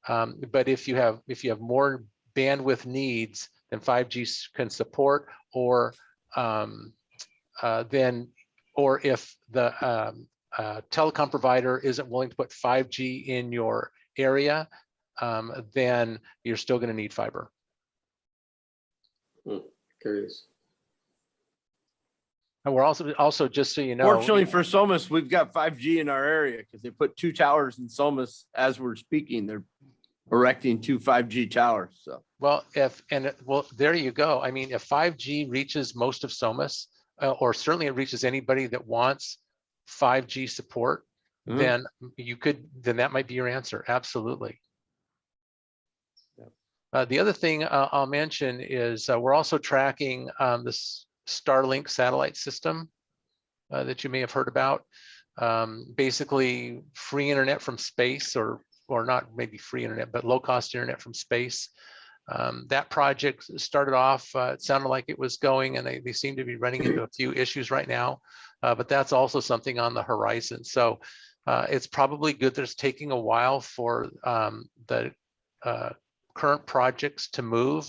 But if you have more bandwidth needs than 5G can support, or then, or if the telecom provider isn't willing to put 5G in your area, then you're still going to need fiber.
Curious.
And we're also just so you know,
Fortunately for Somis, we've got 5G in our area because they put 2 towers in Somis as we're speaking. They're erecting 2 5G towers. So
well, there you go. I mean, if 5G reaches most of Somis, or certainly it reaches anybody that wants 5G support, then that might be your answer. Absolutely. The other thing I'll mention is we're also tracking this Starlink satellite system that you may have heard about. Basically free internet from space, or not maybe free internet, but low cost internet from space. That project started off, it sounded like it was going, and they seem to be running into a few issues right now, but that's also something on the horizon. So it's probably good that it's taking a while for the current projects to move,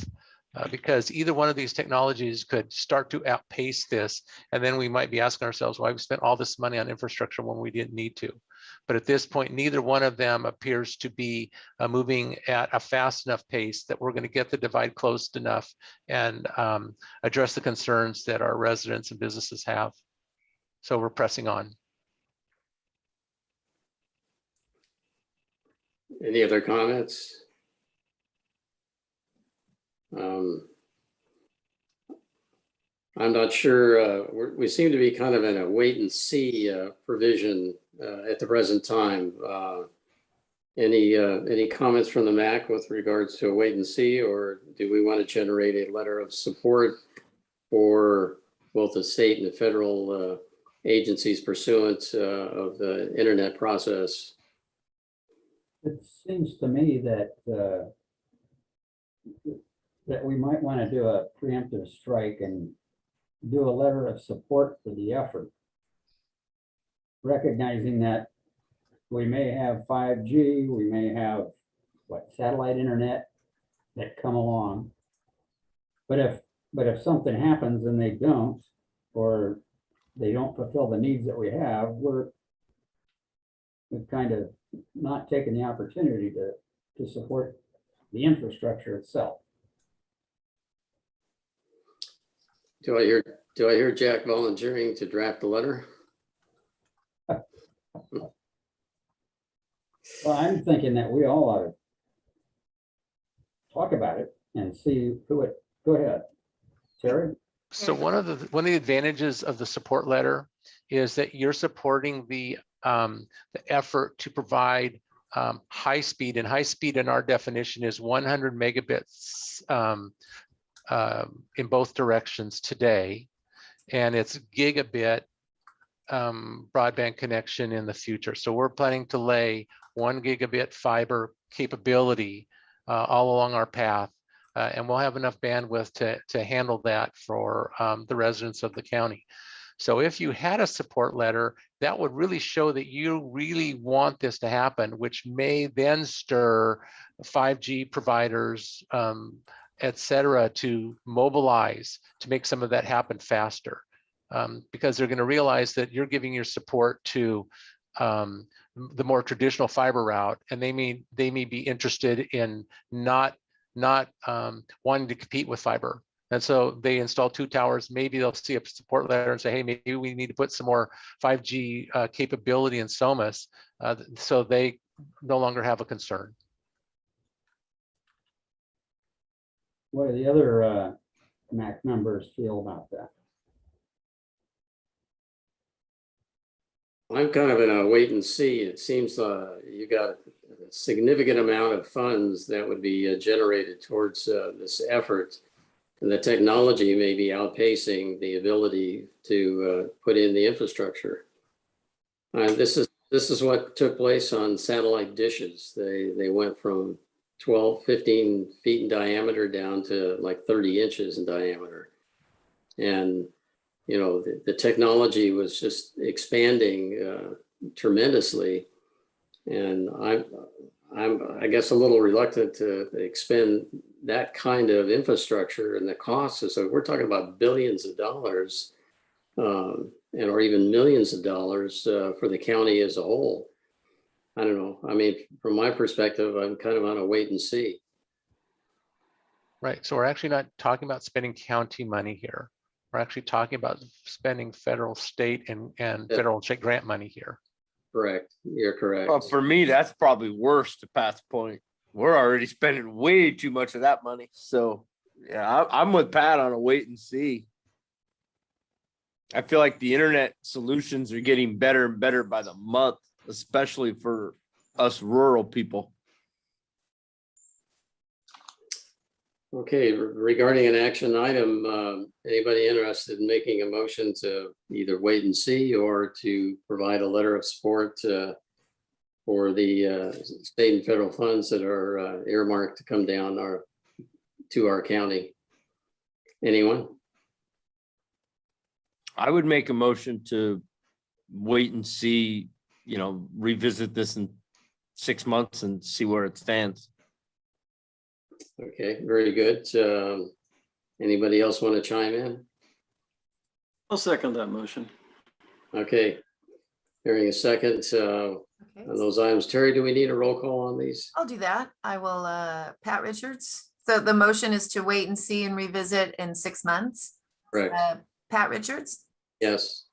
because either one of these technologies could start to outpace this, and then we might be asking ourselves why we spent all this money on infrastructure when we didn't need to. But at this point, neither one of them appears to be moving at a fast enough pace that we're going to get the divide closed enough and address the concerns that our residents and businesses have. So we're pressing on.
Any other comments? I'm not sure. We seem to be kind of in a wait and see provision at the present time. Any comments from the MAC with regards to a wait and see, or do we want to generate a letter of support for both the state and the federal agencies pursuant of the internet process?
It seems to me that that we might want to do a preemptive strike and do a letter of support for the effort, recognizing that we may have 5G, we may have satellite internet that come along, but if something happens and they don't, or they don't fulfill the needs that we have, we've kind of not taken the opportunity to support the infrastructure itself.
Do I hear Jack volunteering to draft a letter?
Well, I'm thinking that we all ought to talk about it and see who it. Go ahead, Terry.
So one of the advantages of the support letter is that you're supporting the effort to provide high speed, and high speed in our definition is 100 megabits in both directions today, and it's gigabit broadband connection in the future. So we're planning to lay 1 gigabit fiber capability all along our path, and we'll have enough bandwidth to handle that for the residents of the county. So if you had a support letter, that would really show that you really want this to happen, which may then stir 5G providers, et cetera, to mobilize to make some of that happen faster, because they're going to realize that you're giving your support to the more traditional fiber route, and they may be interested in not wanting to compete with fiber. And so they install 2 towers. Maybe they'll see a support letter and say, hey, maybe we need to put some more 5G capability in Somis, so they no longer have a concern.
What do the other MAC members feel about that?
I'm kind of in a wait and see. It seems you got a significant amount of funds that would be generated towards this effort. And the technology may be outpacing the ability to put in the infrastructure. This is what took place on satellite dishes. They went from 12, 15 feet in diameter down to like 30 inches in diameter. And, you know, the technology was just expanding tremendously. And I guess, a little reluctant to expend that kind of infrastructure, and the costs. So we're talking about billions of dollars, and or even millions of dollars for the county as a whole. I don't know. I mean, from my perspective, I'm kind of on a wait and see.
Right. So we're actually not talking about spending county money here. We're actually talking about spending federal, state, and federal and state grant money here.
Correct. You're correct.
Well, for me, that's probably worse, to Pat's point. We're already spending way too much of that money. So yeah, I'm with Pat on a wait and see. I feel like the internet solutions are getting better and better by the month, especially for us rural people.
Okay, regarding an action item, anybody interested in making a motion to either wait and see or to provide a letter of support for the state and federal funds that are earmarked to come down to our county? Anyone?
I would make a motion to wait and see, revisit this in 6 months and see where it stands.
Okay, very good. Anybody else want to chime in?
I'll second that motion.
Okay, hearing a second on those items. Terry, do we need a roll call on these?
I'll do that. I will, Pat Richards. So the motion is to wait and see and revisit in 6 months.
Correct.
Pat Richards,
Yes.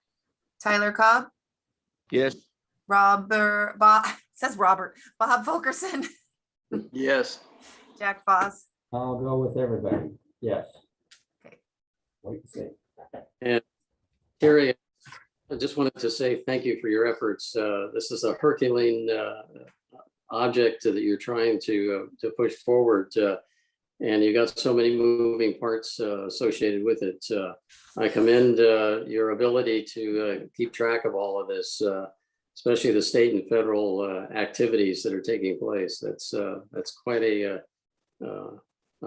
Tyler Cobb,
Yes.
Bob Fulkerson,
Yes.
Jack Foss.
I'll go with everybody. Yes.
Okay.
Wait and see.
And Terry, I just wanted to say thank you for your efforts. This is a Herculean object that you're trying to push forward, and you got so many moving parts associated with it. I commend your ability to keep track of all of this, especially the state and federal activities that are taking place. That's quite a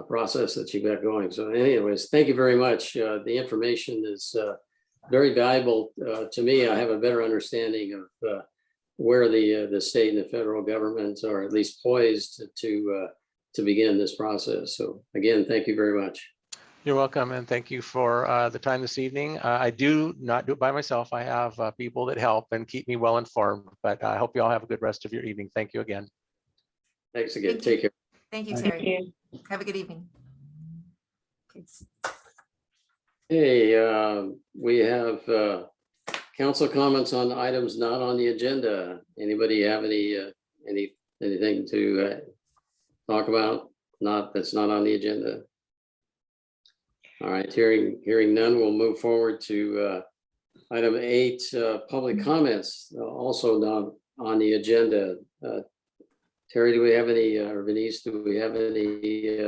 process that you got going. So anyways, thank you very much. The information is very valuable to me. I have a better understanding of where the state and the federal governments are at least poised to begin this process. So again, thank you very much.
You're welcome, and thank you for the time this evening. I do not do it by myself. I have people that help and keep me well informed, but I hope you all have a good rest of your evening. Thank you again.
Thanks again.
Thank you.
Take care.
Thank you,
Thank
Terry. Have a good evening. Okay.
Hey, we have council comments on items not on the agenda. Anybody have anything to talk about? That's not on the agenda. All right, hearing none, we'll move forward to item 8, public comments, also not on the agenda. Terry, do we have any, or Denise, do we have any?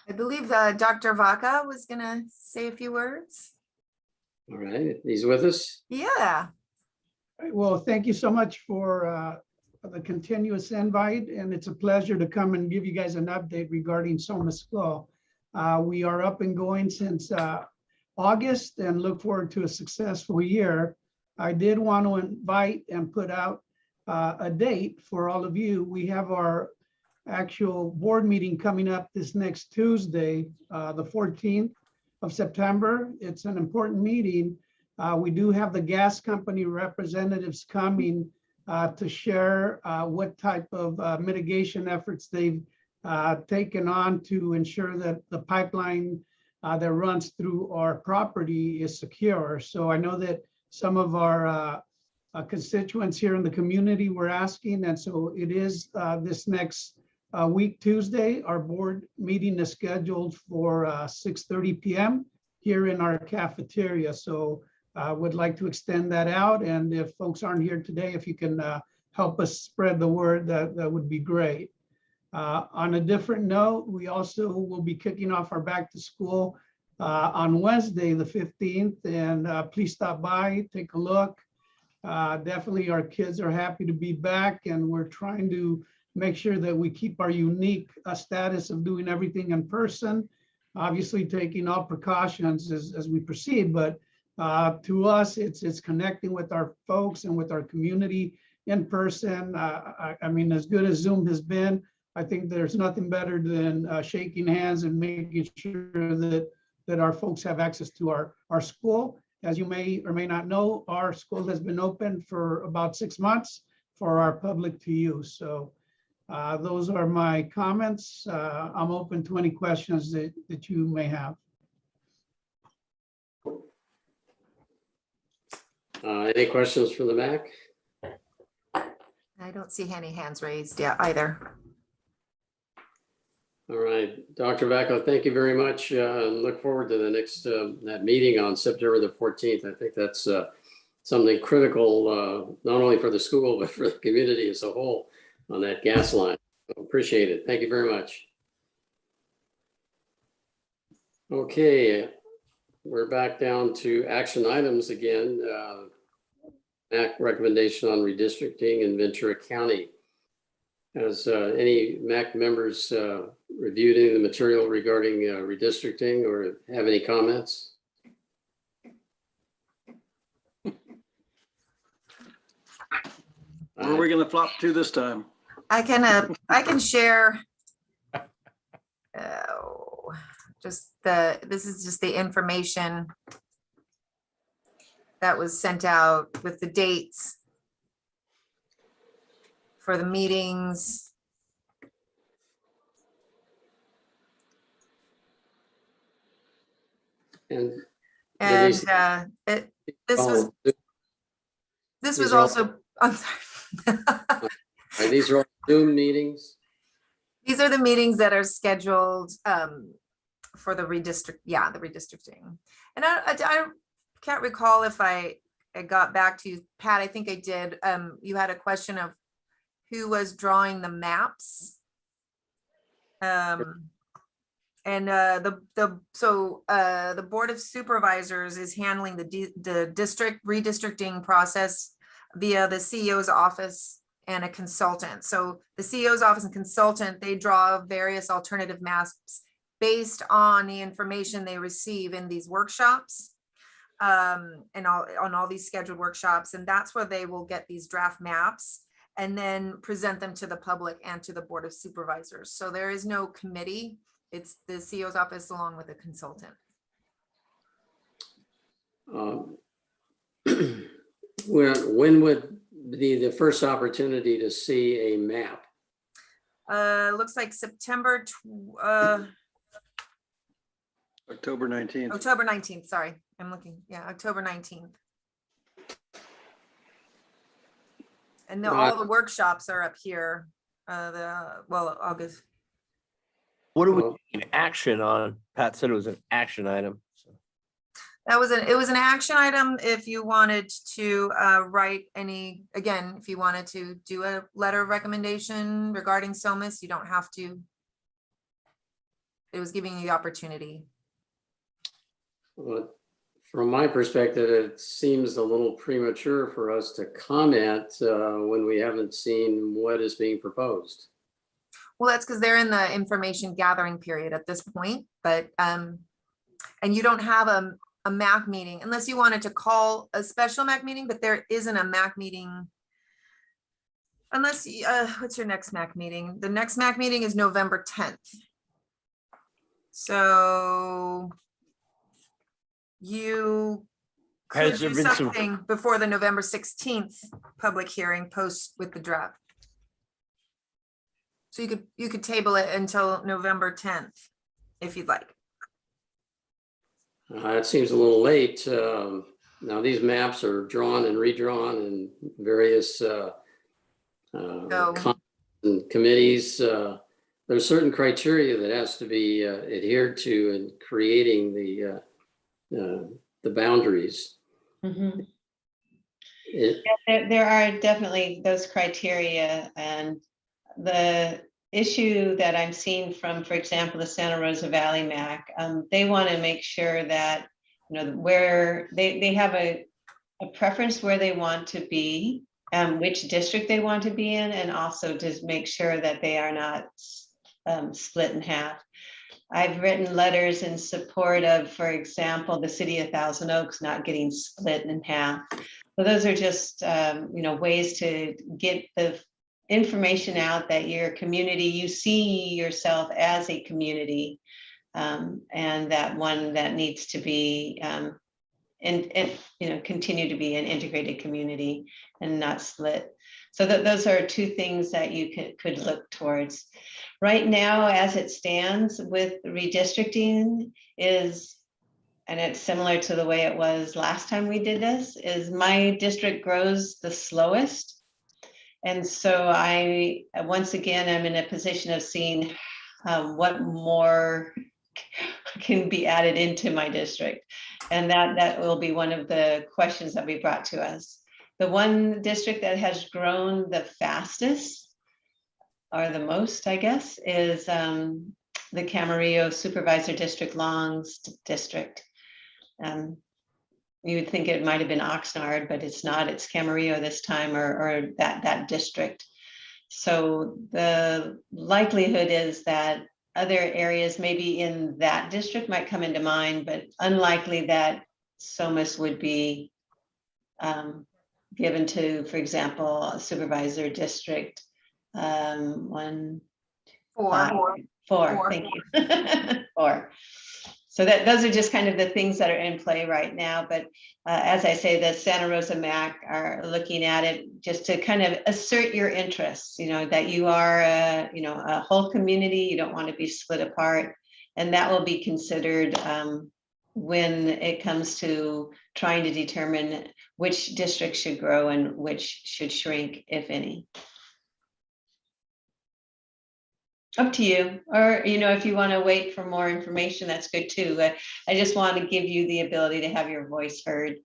I believe Dr. Vaca was gonna say a few words.
All right, he's with us.
Yeah.
Well, thank you so much for the continuous invite, and it's a pleasure to come and give you guys an update regarding Somis Flow. We are up and going since August and look forward to a successful year. I did want to invite and put out a date for all of you. We have our actual board meeting coming up this next Tuesday, the 14th of September. It's an important meeting. We do have the gas company representatives coming to share what type of mitigation efforts they've taken on to ensure that the pipeline that runs through our property is secure. So I know that some of our constituents here in the community were asking, and so it is this next week, Tuesday. Our board meeting is scheduled for 6:30 p.m. here in our cafeteria. So I would like to extend that out, and if folks aren't here today, if you can help us spread the word, that would be great. On a different note, we also will be kicking off our back to school on Wednesday, the 15th, and please stop by, take a look. Definitely our kids are happy to be back, and we're trying to make sure that we keep our unique status of doing everything in person, obviously taking all precautions as we proceed, but to us, it's connecting with our folks and with our community in person. I mean, as good as Zoom has been, I think there's nothing better than shaking hands and making sure that our folks have access to our school. As you may or may not know, our school has been open for about 6 months for our public to use. So those are my comments. I'm open to any questions that you may have.
Any questions from the MAC?
I don't see any hands raised yet either.
All right, Dr. Vacco, thank you very much. And look forward to the next that meeting on September the 14th. I think that's something critical, not only for the school, but for the community as a whole on that gas line. Appreciate it. Thank you very much. Okay, we're back down to action items again. MAC recommendation on redistricting in Ventura County. Has any MAC members reviewed any of the material regarding redistricting or have any comments?
Where are we going to flop to this time?
I can share. This is just the information that was sent out with the dates for the meetings.
And
this was also, I'm sorry.
These are all Zoom meetings?
These are the meetings that are scheduled for the redistricting. And I can't recall if I got back to you, Pat. I think I did. You had a question of who was drawing the maps. And the Board of Supervisors is handling the district redistricting process via the CEO's office and a consultant. So the CEO's office and consultant, they draw various alternative maps based on the information they receive in these workshops, and on all these scheduled workshops. And that's where they will get these draft maps and then present them to the public and to the Board of Supervisors. So there is no committee. It's the CEO's office along with a consultant.
When would be the first opportunity to see a map?
Looks like
October 19th.
October 19th, sorry. I'm looking, yeah, October 19th. And all the workshops are up here. August.
What do we need action on? Pat said it was an action item.
It was an action item if you wanted to write any, again, if you wanted to do a letter of recommendation regarding Somis, you don't have to. It was giving you the opportunity.
Well, from my perspective, it seems a little premature for us to comment when we haven't seen what is being proposed.
Well, that's because they're in the information gathering period at this point, but and you don't have a MAC meeting unless you wanted to call a special MAC meeting, but there isn't a MAC meeting unless what's your next MAC meeting? The next MAC meeting is November 10th. So you could do something before the November 16th public hearing post with the draft. So you could table it until November 10th if you'd like.
It seems a little late. Now these maps are drawn and redrawn in various committees. There's certain criteria that has to be adhered to in creating the boundaries.
Mm-hmm. There are definitely those criteria, and the issue that I'm seeing from, for example, the Santa Rosa Valley MAC, they want to make sure that, where they have a preference where they want to be, which district they want to be in, and also just make sure that they are not split in half. I've written letters in support of, for example, the city of Thousand Oaks not getting split in half. So those are just, ways to get the information out that your community, you see yourself as a community, and that one that needs to be, continue to be an integrated community and not split. So those are two things that you could look towards. Right now, as it stands with redistricting is, and it's similar to the way it was last time we did this, is my district grows the slowest. And so once again, I'm in a position of seeing what more can be added into my district. And that will be one of the questions that we brought to us. The one district that has grown the fastest, or the most, I guess, is the Camarillo Supervisor District Longs District. You would think it might have been Oxnard, but it's not. It's Camarillo this time, or that district. So the likelihood is that other areas maybe in that district might come into mind, but unlikely that Somis would be given to, for example, a supervisor district. Four. Thank you. Four. So those are just kind of the things that are in play right now. But as I say, the Santa Rosa MAC are looking at it just to kind of assert your interests, that you are a whole community, you don't want to be split apart. And that will be considered when it comes to trying to determine which districts should grow and which should shrink, if any. Up to you, or if you want to wait for more information, that's good too. But I just want to give you the ability to have your voice heard.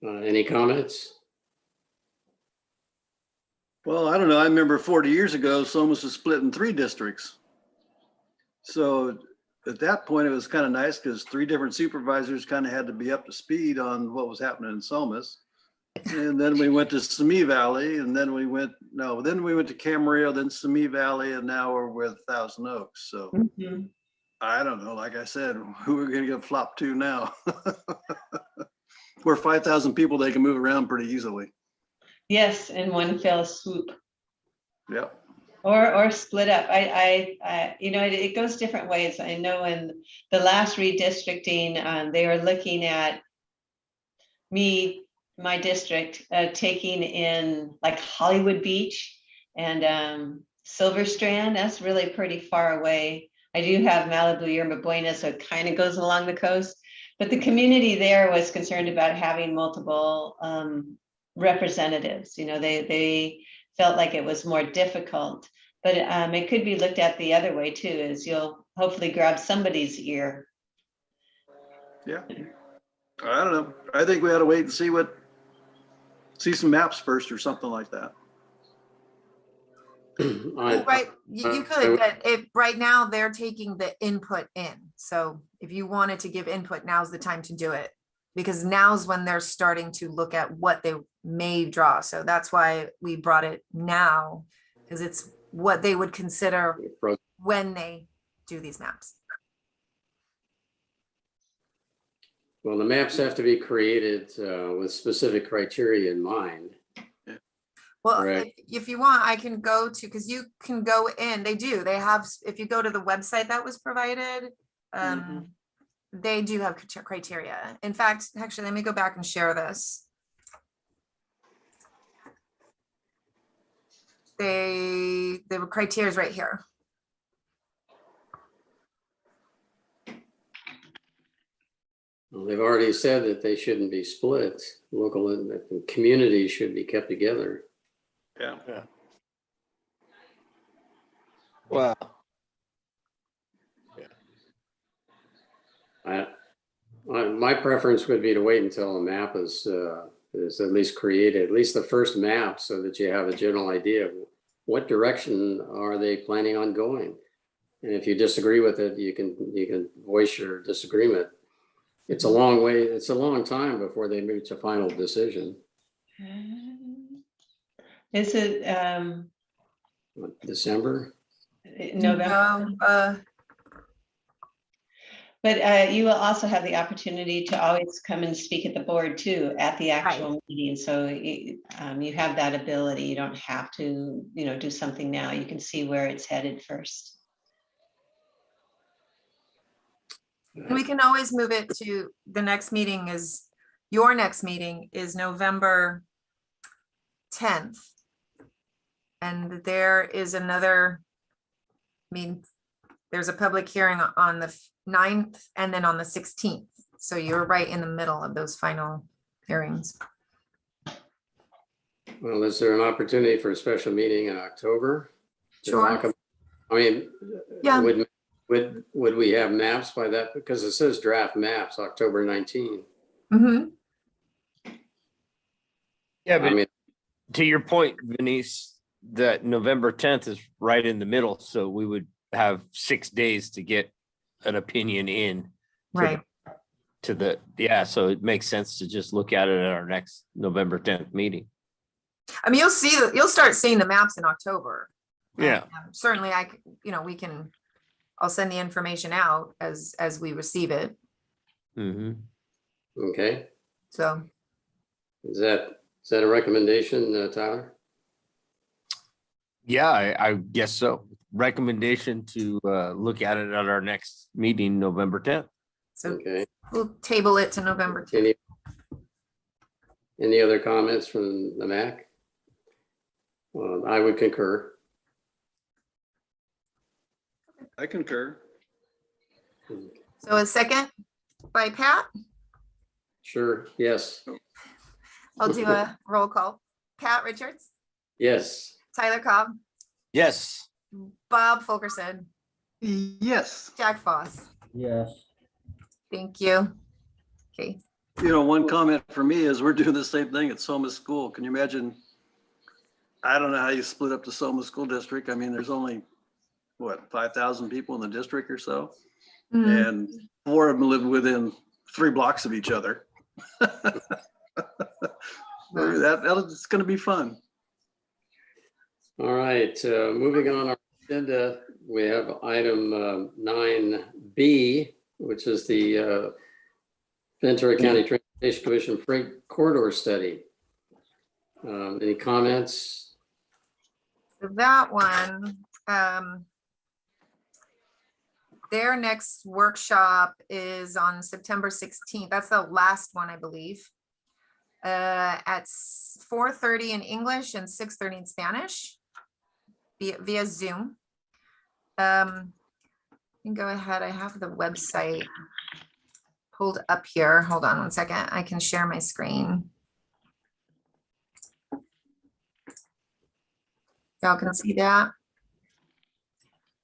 Any comments?
Well, I don't know. I remember 40 years ago, Somis was split in 3 districts. So at that point, it was kind of nice because 3 different supervisors kind of had to be up to speed on what was happening in Somis. And then we went to Simi Valley, and then we went to Camarillo, then Simi Valley, and now we're with Thousand Oaks. So I don't know. Like I said, who are we going to get flopped to now? We're 5,000 people. They can move around pretty easily.
Yes, in one fell swoop.
Yep.
Or split up. It goes different ways. I know in the last redistricting, they were looking at my district, taking in like Hollywood Beach and Silver Strand. That's really pretty far away. I do have Malibu, Yerba Buena, so it kind of goes along the coast. But the community there was concerned about having multiple representatives. They felt like it was more difficult. But it could be looked at the other way too, is you'll hopefully grab somebody's ear.
Yeah. I don't know. I think we ought to wait and see some maps first or something like that.
Right, you could, but right now they're taking the input in. So if you wanted to give input, now's the time to do it, because now's when they're starting to look at what they may draw. So that's why we brought it now, because it's what they would consider when they do these maps.
Well, the maps have to be created with specific criteria in mind.
Well,
Correct.
if you want, I can go to, because you can go in, they have, if you go to the website that was provided, they do have criteria. In fact, actually, let me go back and share this. The criteria is right here.
Well, they've already said that they shouldn't be split. Local and communities should be kept together.
Yeah.
Well,
my preference would be to wait until a map is at least created, at least the first map, so that you have a general idea of what direction are they planning on going. And if you disagree with it, you can voice your disagreement. It's a long way. It's a long time before they reach a final decision.
Is it
December?
November? But you will also have the opportunity to always come and speak at the board too, at the actual meeting. So you have that ability. You don't have to, do something now. You can see where it's headed first.
And we can always move it to the next meeting your next meeting is November 10th. And there is there's a public hearing on the 9th and then on the 16th. So you're right in the middle of those final hearings.
Well, is there an opportunity for a special meeting in October? to
Sure.
talk about- I mean,
Yeah.
would we have maps by that? Because it says draft maps, October 19.
Mhm.
Yeah,
I
but
mean,
to your point, Denise, that November 10th is right in the middle, so we would have 6 days to get an opinion in.
Right.
So it makes sense to just look at it at our next November 10th meeting.
I mean, you'll start seeing the maps in October.
Yeah.
Certainly I'll send the information out as we receive it.
Mm-hmm.
okay,
So,
is that a recommendation, Tyler?
Yeah, I guess so. Recommendation to look at it at our next meeting, November 10th.
so
Okay,
we'll table it to November 10th.
any other comments from the MAC? Well, I would concur.
I concur.
So a second by Pat.
Sure, yes,
I'll do a roll call. Pat Richards,
yes.
Tyler Cobb,
Yes.
Bob Fulkerson,
Yes.
Jack Foss.
Yes.
Thank you. Okay.
One comment for me is we're doing the same thing at Somis School. Can you imagine? I don't know how you split up the Somis School District. I mean, there's only, 5,000 people in the district or so?
Mhm.
And 4 of them live within 3 blocks of each other. It's going to be fun.
All right, moving on our agenda, we have item 9B, which is the Ventura County Transportation Commission Freight Corridor Study. Any comments?
So that one, their next workshop is on September 16th. That's the last one, I believe. At 4:30 in English and 6:30 in Spanish via Zoom. You can go ahead. I have the website pulled up here. Hold on one second. I can share my screen. Y'all can see that.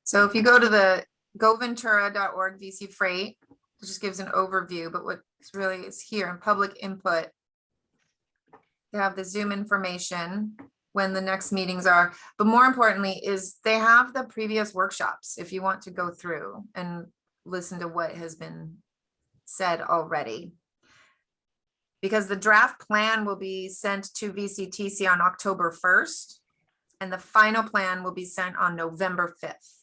So if you go to the goventura.org VC Freight, it just gives an overview, but what really is here in public input, they have the Zoom information, when the next meetings are, but more importantly is they have the previous workshops if you want to go through and listen to what has been said already. Because the draft plan will be sent to VCTC on October 1st, and the final plan will be sent on November 5th.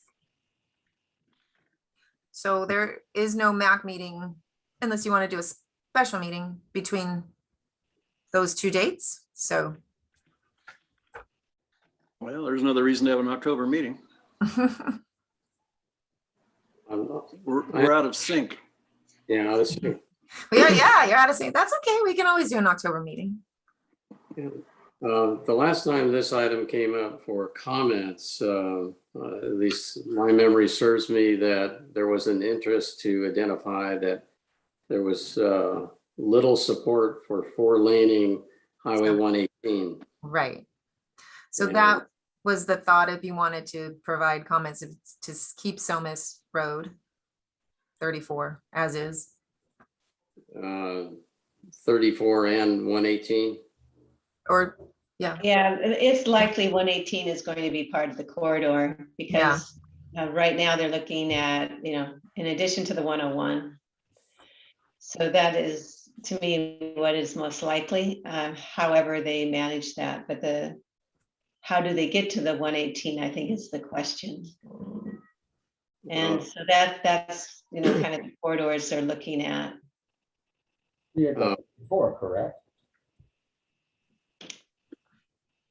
So there is no MAC meeting unless you want to do a special meeting between those 2 dates. So
Well, there's another reason to have an October meeting. We're out of sync.
Yeah, that's true.
yeah, you're out of sync. That's okay. We can always do an October meeting.
Yeah. The last time this item came up for comments, at least my memory serves me that there was an interest to identify that there was little support for 4-laning Highway 118.
Right. So
Yeah.
that was the thought, if you wanted to provide comments to keep Somis Road 34 as is.
34 and 118.
Or, yeah.
Yeah, it's likely 118 is going to be part of the corridor because right now they're looking at, in addition to the 101. So that is, to me, what is most likely. However they manage that, but how do they get to the 118, I think is the question. And so that's, kind of the corridors they're looking at.
Yeah, before, correct?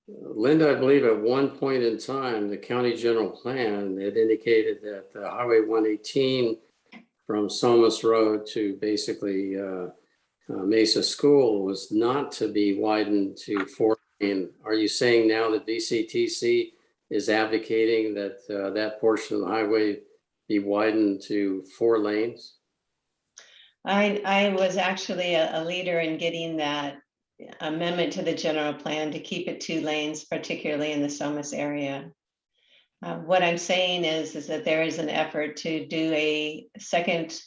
Linda, I believe at one point in time, the county general plan, it indicated that Highway 118 from Somis Road to basically Mesa School was not to be widened to 4 lane. Are you saying now that VCTC is advocating that that portion of the highway be widened to 4 lanes?
I was actually a leader in getting that amendment to the general plan to keep it 2 lanes, particularly in the Somis area. What I'm saying is that there is an effort to do a second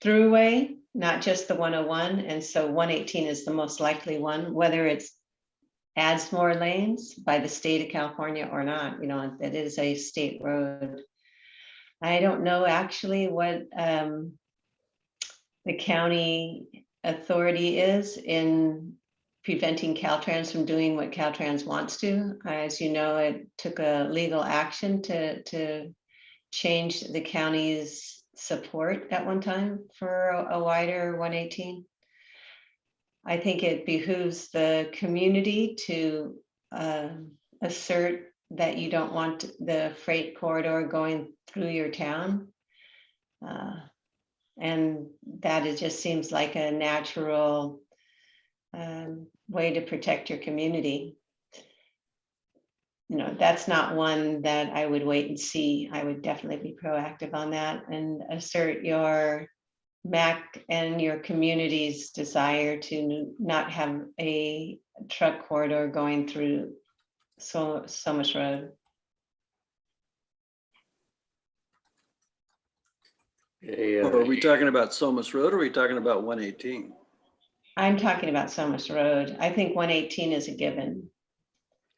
throughway, not just the 101. And so 118 is the most likely one, whether it's adds more lanes by the state of California or not, it is a state road. I don't know actually what the county authority is in preventing Caltrans from doing what Caltrans wants to. As you know, it took a legal action to change the county's support at one time for a wider 118. I think it behooves the community to assert that you don't want the freight corridor going through your town. And that it just seems like a natural way to protect your community. That's not one that I would wait and see. I would definitely be proactive on that and assert your MAC and your community's desire to not have a truck corridor going through Somis Road.
Are we talking about Somis Road or are we talking about 118?
I'm talking about Somis Road. I think 118 is a given.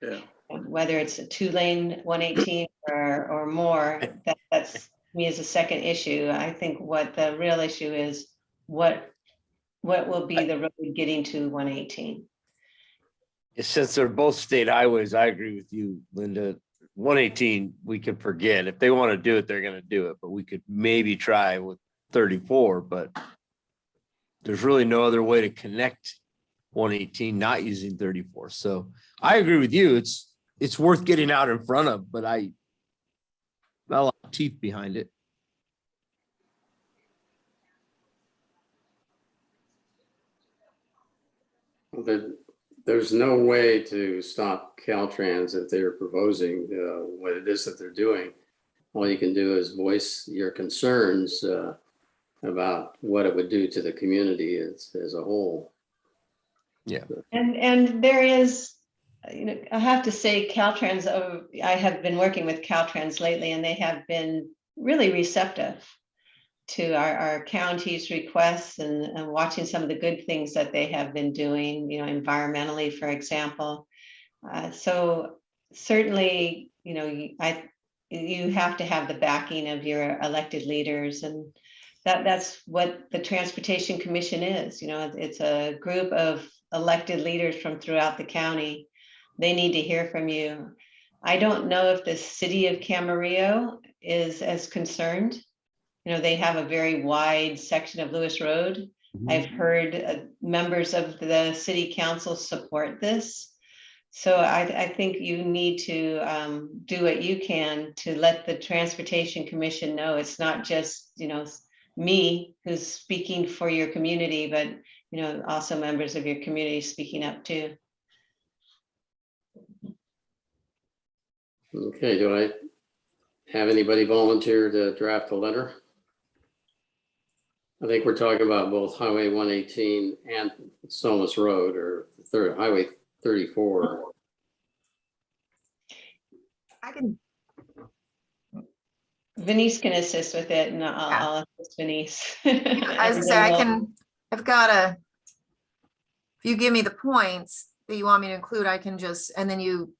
Yeah.
Whether it's a 2-lane 118 or more, that's me as a second issue. I think what the real issue is, what will be the road getting to 118?
Since they're both state highways, I agree with you, Linda. 118, we could forget. If they want to do it, they're going to do it, but we could maybe try with 34, but there's really no other way to connect 118 not using 34. So I agree with you. It's worth getting out in front of, but not a lot of teeth behind it.
There's no way to stop Caltrans if they're proposing what it is that they're doing. All you can do is voice your concerns about what it would do to the community as a whole.
Yeah.
And there is, I have to say Caltrans, I have been working with Caltrans lately and they have been really receptive to our county's requests and watching some of the good things that they have been doing, environmentally, for example. So certainly, you have to have the backing of your elected leaders, and that's what the Transportation Commission is. It's a group of elected leaders from throughout the county. They need to hear from you. I don't know if the city of Camarillo is as concerned. They have a very wide section of Lewis Road. I've heard members of the city council support this. So I think you need to do what you can to let the Transportation Commission know it's not just, me who's speaking for your community, but, also members of your community speaking up too.
Okay, do I have anybody volunteer to draft a letter? I think we're talking about both Highway 118 and Somis Road, or Highway 34.
Venice can assist with it, and I'll assist Venice.
I was gonna say, if you give me the points that you want me to include, I can just, and then you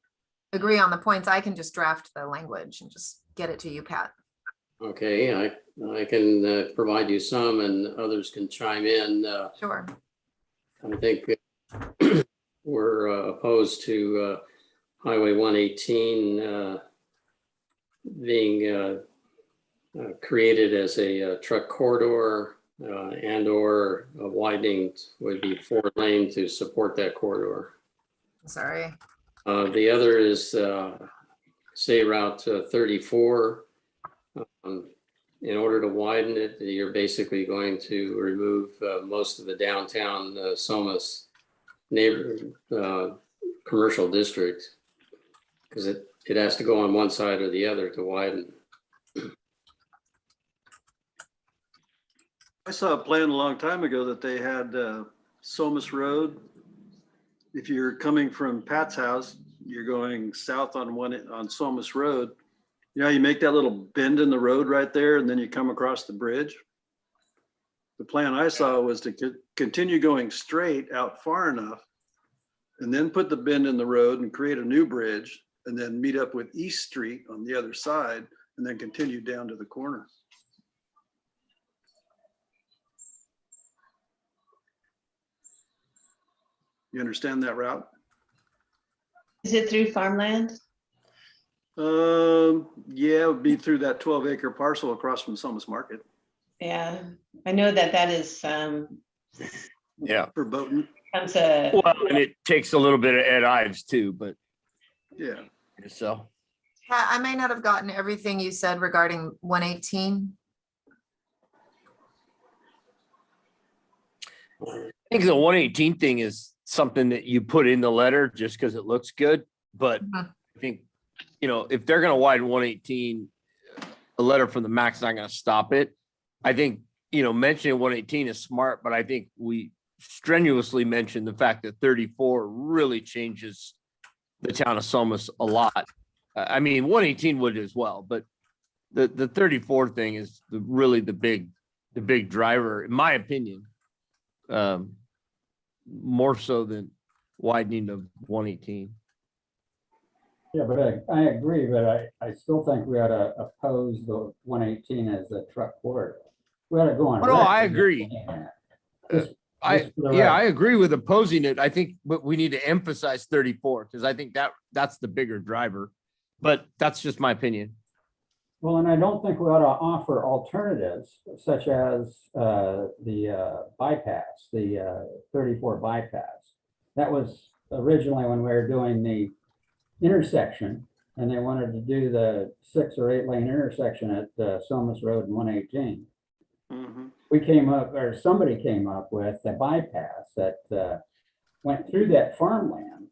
agree on the points, I can just draft the language and just get it to you, Pat.
Okay, I can provide you some and others can chime in.
Sure.
I think we're opposed to Highway 118 being created as a truck corridor and or a widening would be 4-lane to support that corridor.
Sorry.
The other is say Route 34. In order to widen it, you're basically going to remove most of the downtown Somis commercial district because it has to go on one side or the other to widen.
I saw a plan a long time ago that they had Somis Road. If you're coming from Pat's house, you're going south on Somis Road. You know, you make that little bend in the road right there, and then you come across the bridge. The plan I saw was to continue going straight out far enough, and then put the bend in the road and create a new bridge, and then meet up with East Street on the other side, and then continue down to the corner. You understand that route?
Is it through farmland?
Yeah, it would be through that 12-acre parcel across from Somis Market
Yeah, I know that is
Yeah.
for boating.
comes a
Well, and it takes a little bit of Ed Ives too, but
Yeah.
so.
Pat, I may not have gotten everything you said regarding 118.
I think the 118 thing is something that you put in the letter just because it looks good. But
Mhm.
I think, you know, if they're going to widen 118, a letter from the MAC's not going to stop it. I think, you know, mentioning 118 is smart, but I think we strenuously mentioned the fact that 34 really changes the town of Somis a lot. I mean, 118 would as well, but the 34 thing is really the big driver, in my opinion. More so than widening of 118.
Yeah, but I agree, but I still think we ought to oppose the 118 as a truck corridor. We ought to go on.
Oh, no, I
record
agree.
saying that. Just for the
Yeah,
record.
I agree with opposing it. I think, but we need to emphasize 34 because I think that's the bigger driver. But that's just my opinion.
Well, and I don't think we ought to offer alternatives such as the bypass, the 34 bypass. That was originally when we were doing the intersection, and they wanted to do the 6 or 8 lane intersection at Somis Road and 118.
Mm-hmm.
We came up, or somebody came up with a bypass that went through that farmland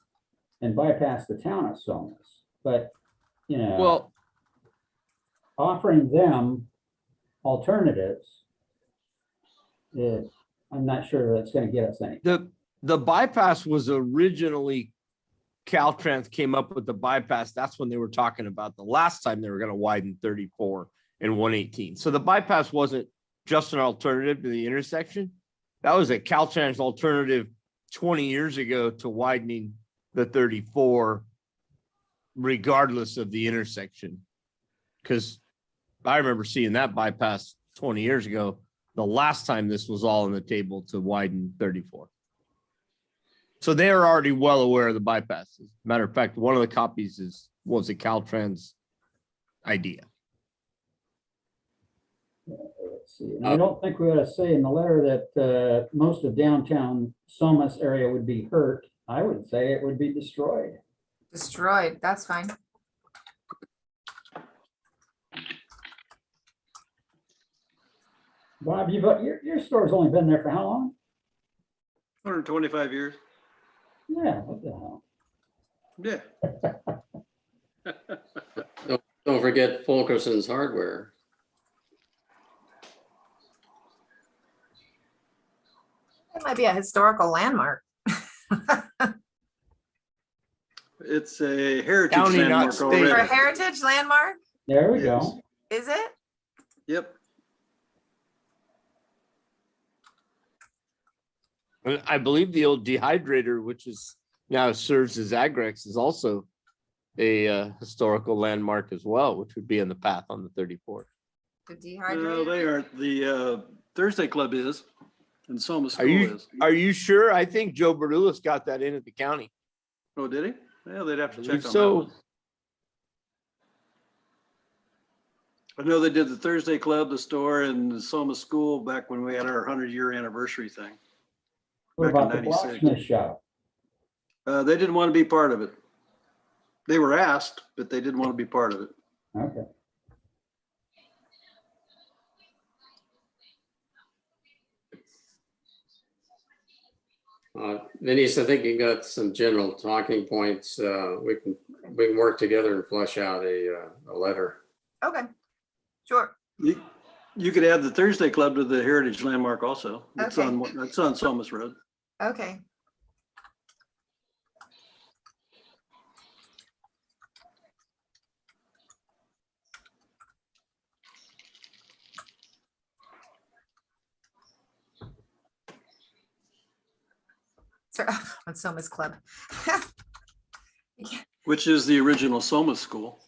and bypassed the town of Somis. But, you know,
Well,
offering them alternatives, I'm not sure that's going to get us any.
the bypass was originally Caltrans came up with the bypass. That's when they were talking about the last time they were going to widen 34 and 118. So the bypass wasn't just an alternative to the intersection. That was a Caltrans alternative 20 years ago to widening the 34 regardless of the intersection. Because I remember seeing that bypass 20 years ago, the last time this was all on the table to widen 34. So they are already well aware of the bypasses. Matter of fact, one of the copies was a Caltrans idea.
Let's see. And I don't think we ought to say in the letter that most of downtown Somis area would be hurt. I would say it would be destroyed.
Destroyed, that's fine.
Bob, your store's only been there for how long?
125 years.
Yeah, what the hell?
Yeah.
Don't forget Fulkerson's Hardware.
It might be a historical landmark.
It's a heritage
County, not
landmark
state.
already.
For a heritage landmark,
There we
Yes.
go.
is it?
Yep.
And I believe the old dehydrator, which is now serves as Agrex, is also a historical landmark as well, which would be in the path on the 34.
The
No,
dehydrator?
they aren't. The Thursday Club is, and Somis
Are
School
you
is.
are you sure? I think Joe Berdulis got that in at the county.
Oh, did he? Well, they'd have to
I
check
believe
on that
so.
one. I know they did the Thursday Club, the store, and the Soma School back when we had our 100-year anniversary thing.
What
Back in
about the
96.
blacksmith shop?
They didn't want to be part of it. They were asked, but they didn't want to be part of it.
Okay.
Denise, I think you got some general talking points. We can work together and flesh out a letter.
Okay, sure.
You could add the Thursday Club to the Heritage Landmark also. It's
Okay.
on Somas Road.
Okay. So, on Soma's Club.
Which is the original Soma School.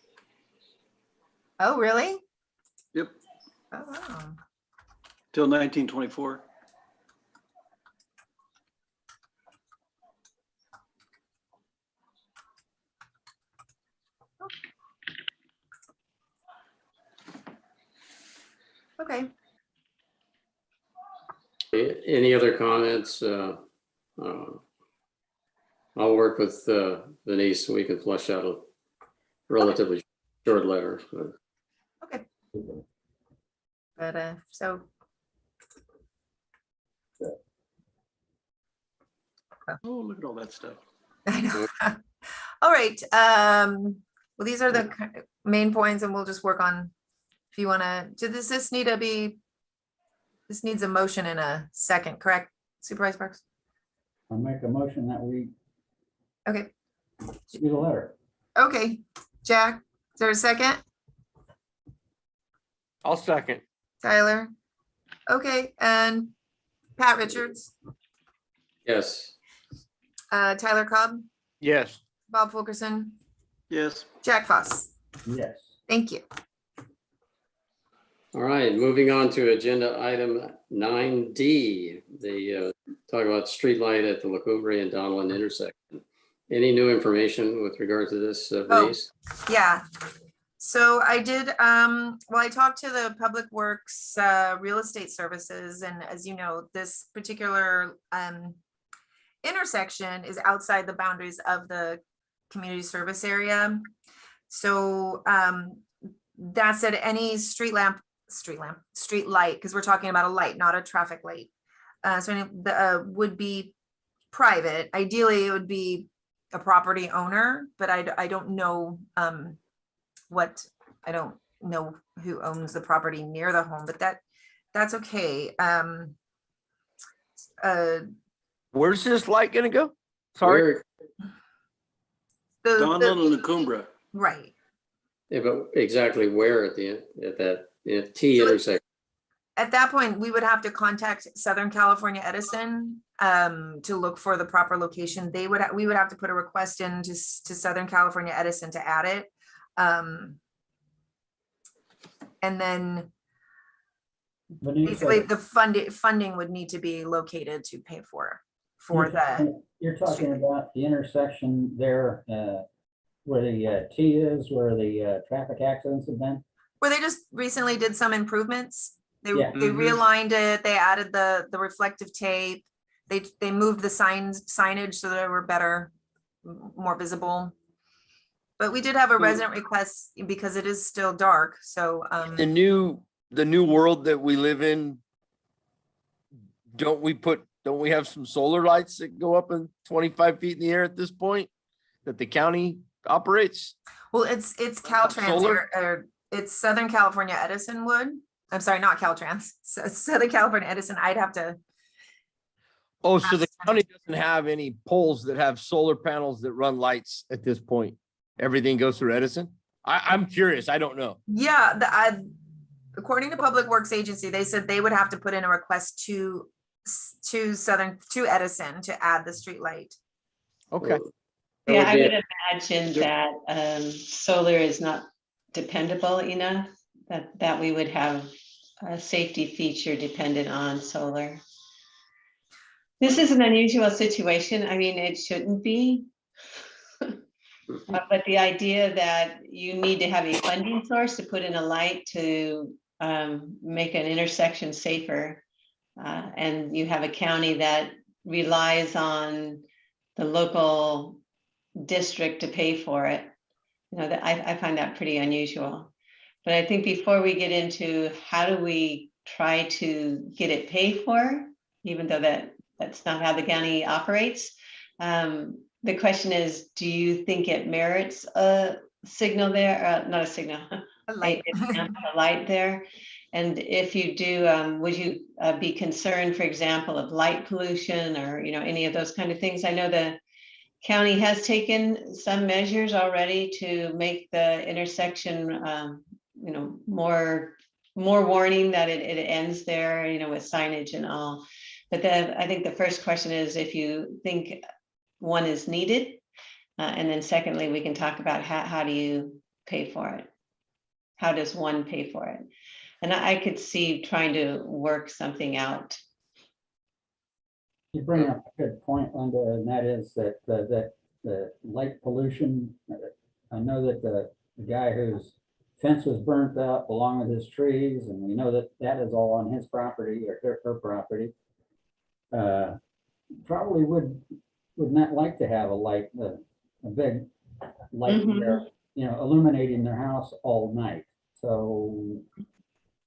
Oh, really?
Yep,
Oh, wow.
till 1924.
Okay.
Any other comments? I'll work with Denise so we can flesh out a relatively short letter. But
Okay. But so.
Oh, look at all that stuff.
I know. All right. Well, these are the main points, and we'll just work on. If you want to, does this need to be? This needs a motion in a second, correct, Supervisor Parks?
I'll make a motion that we
Okay.
do the letter.
Okay, Jack, is there a second?
I'll second.
Tyler? Okay, and Pat Richards,
yes,
Tyler Cobb,
Yes.
Bob Fulkerson,
Yes,
Jack Foss.
Yes.
Thank you.
all right, moving on to agenda item 9D, the talk about streetlight at the La Cumbre and Donlin intersection. Any new information with regard to this, Denise?
Yeah. So I did, well, I talked to the Public Works Real Estate Services, and as you know, this particular intersection is outside the boundaries of the community service area. So that said, any street light, because we're talking about a light, not a traffic light. So any, would be private. Ideally, it would be a property owner, but I don't know I don't know who owns the property near the home, but that's okay.
Where's this light gonna go? Sorry.
Where,
Donlin and La Cumbre.
Right.
yeah, but exactly where at that T
So
intersection?
at that point, we would have to contact Southern California Edison to look for the proper location. We would have to put a request in to Southern California Edison to add it. And then basically the funding would need to be located to pay for that.
You're talking about the intersection there, where the T is, where the traffic accidents have been?
Where they just recently did some improvements. They
Yeah.
they realigned it, they added the reflective tape. They moved the signage so they were better, more visible. But we did have a resident request because it is still dark, so
The new world that we live in, don't we have some solar lights that go up in 25 feet in the air at this point that the county operates?
well, it's Caltrans
Solar?
or it's Southern California Edison would. I'm sorry, not Caltrans. Southern California Edison. I'd have to.
Oh, so the county doesn't have any poles that have solar panels that run lights at this point? Everything goes through Edison? I'm curious. I don't know.
Yeah, according to Public Works Agency, they said they would have to put in a request to Edison to add the street light.
Okay.
That
Yeah, I
be
would imagine that solar is not dependable enough, that we would have a safety feature dependent on solar. This is an unusual situation. I mean, it shouldn't be. But the idea that you need to have a funding source to put in a light to make an intersection safer. And you have a county that relies on the local district to pay for it. You know, that I find that pretty unusual. But I think before we get into how do we try to get it paid for, even though that's not how the county operates, the question is, do you think it merits a signal there? Not a signal,
A light.
a light there. And if you do, would you be concerned, for example, of light pollution or, you know, any of those kind of things? I know the county has taken some measures already to make the intersection, you know, more warning that it ends there, you know, with signage and all. But then I think the first question is if you think one is needed. And then secondly, we can talk about how do you pay for it? How does one pay for it? And I could see trying to work something out.
You bring up a good point, Linda, and that is that the light pollution. I know that the guy whose fence was burnt up along with his trees, and we know that that is all on his property or her property. Probably would not like to have a light, a big light there, you know, illuminating their house all night. So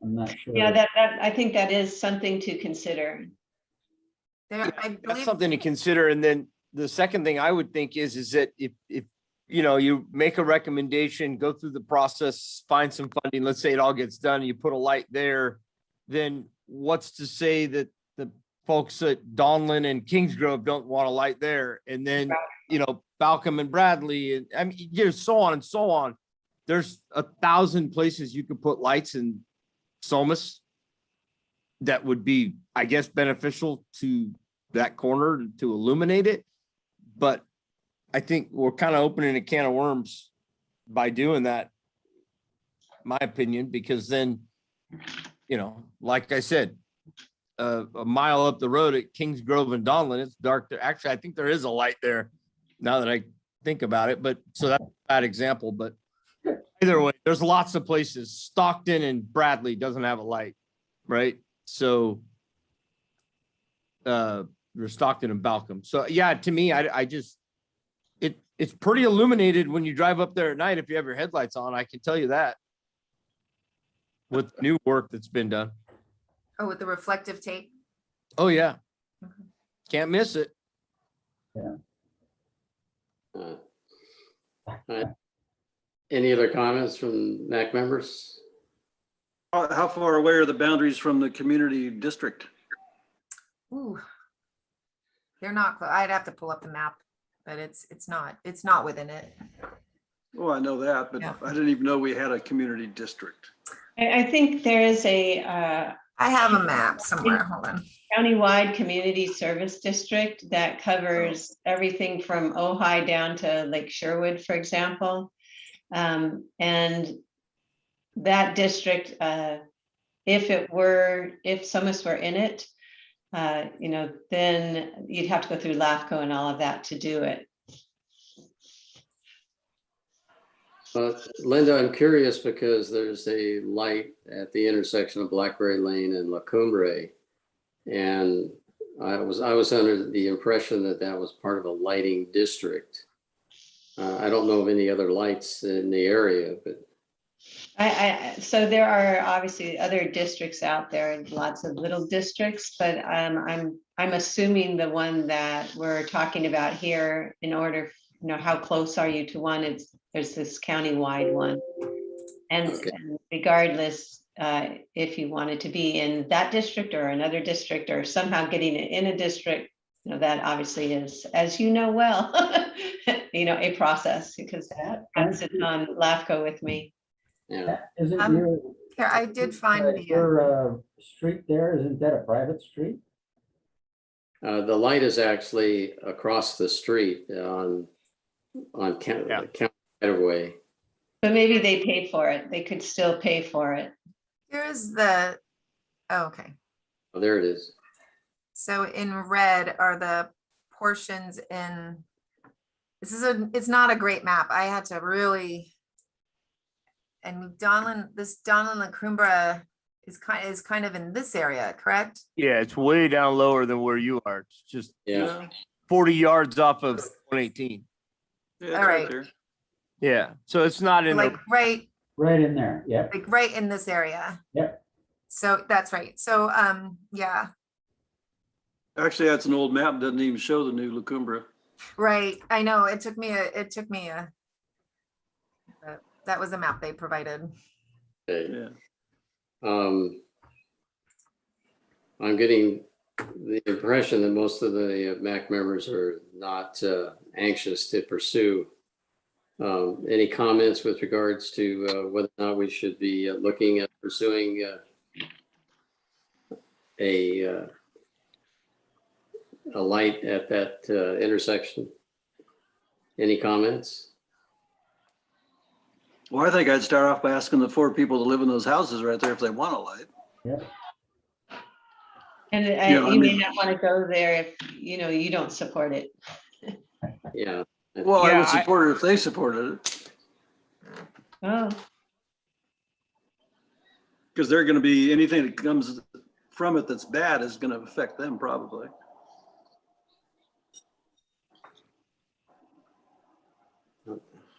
I'm not sure.
Yeah, that I think that is something to consider.
There, I
That's
believe,
something to consider. And then the second thing I would think is that if you know, you make a recommendation, go through the process, find some funding, let's say it all gets done, and you put a light there, then what's to say that the folks at Donlin and Kingsgrove don't want a light there? And then, you know, Balcom and Bradley, and I mean, you know, so on and so on. There's 1,000 places you could put lights in Somis that would be, I guess, beneficial to that corner to illuminate it. But I think we're kind of opening a can of worms by doing that, my opinion, because then, you know, like I said, a mile up the road at Kingsgrove and Donlin, it's dark there. Actually, I think there is a light there now that I think about it, but so that's a bad example, but either way, there's lots of places. Stockton and Bradley doesn't have a light, right? So there's Stockton and Balcom. So yeah, to me, I just, it's pretty illuminated when you drive up there at night if you have your headlights on. I can tell you that with new work that's been done.
oh, with the reflective tape.
Oh yeah, can't miss it.
Any other comments from MAC members?
How far away are the boundaries from the community district?
Ooh. They're not, I'd have to pull up the map, but it's not within it.
Oh, I know that, but
Yeah.
I didn't even know we had a community district.
I think there is a
I have a map somewhere, hold on.
countywide community service district that covers everything from Ojai down to Lake Sherwood, for example. And that district, if Somis were in it, you know, then you'd have to go through LAFCO and all of that to do it.
Linda, I'm curious because there's a light at the intersection of Blackberry Lane and La Cumbre. And I was under the impression that that was part of a lighting district. I don't know of any other lights in the area, but.
So there are obviously other districts out there, lots of little districts, but I'm assuming the one that we're talking about here, in order, you know, how close are you to one? There's this countywide one. And,
Okay.
and regardless, if you wanted to be in that district or another district or somehow getting it in a district, you know, that obviously is, as you know well, you know, a process, because that sits on LAFCO with me.
Yeah.
Isn't
Here, I did find the,
your street there, isn't that a private street?
The light is actually across the street on county right of way.
But maybe they pay for it. They could still pay for it.
here's the, oh, okay.
Oh, there it is.
So in red are the portions in it's not a great map. I had to really. And Donlin, this Donlin La Cumbre is kind of in this area, correct?
Yeah, it's way down lower than where you are. It's just
Yeah.
40 yards off of 118.
Yeah, it's
All right.
there.
Yeah, so it's not in
Like
a,
right,
Right in there, yep,
like right in this area.
yep.
So that's right. So, yeah,
Actually, that's an old map, doesn't even show the new La Cumbre.
right. I know. It took me that was a map they provided.
Okay.
Yeah.
I'm getting the impression that most of the MAC members are not anxious to pursue. Any comments with regards to whether or not we should be looking at pursuing a light at that intersection? Any comments?
Well, I think I'd start off by asking the 4 people that live in those houses right there if they want a light.
And
Yeah, I
you may
mean-
not want to go there if, you don't support it.
Yeah.
Well, I
Yeah,
would support it if they supported it,
Oh,
because they're going to be, anything that comes from it that's bad is going to affect them probably.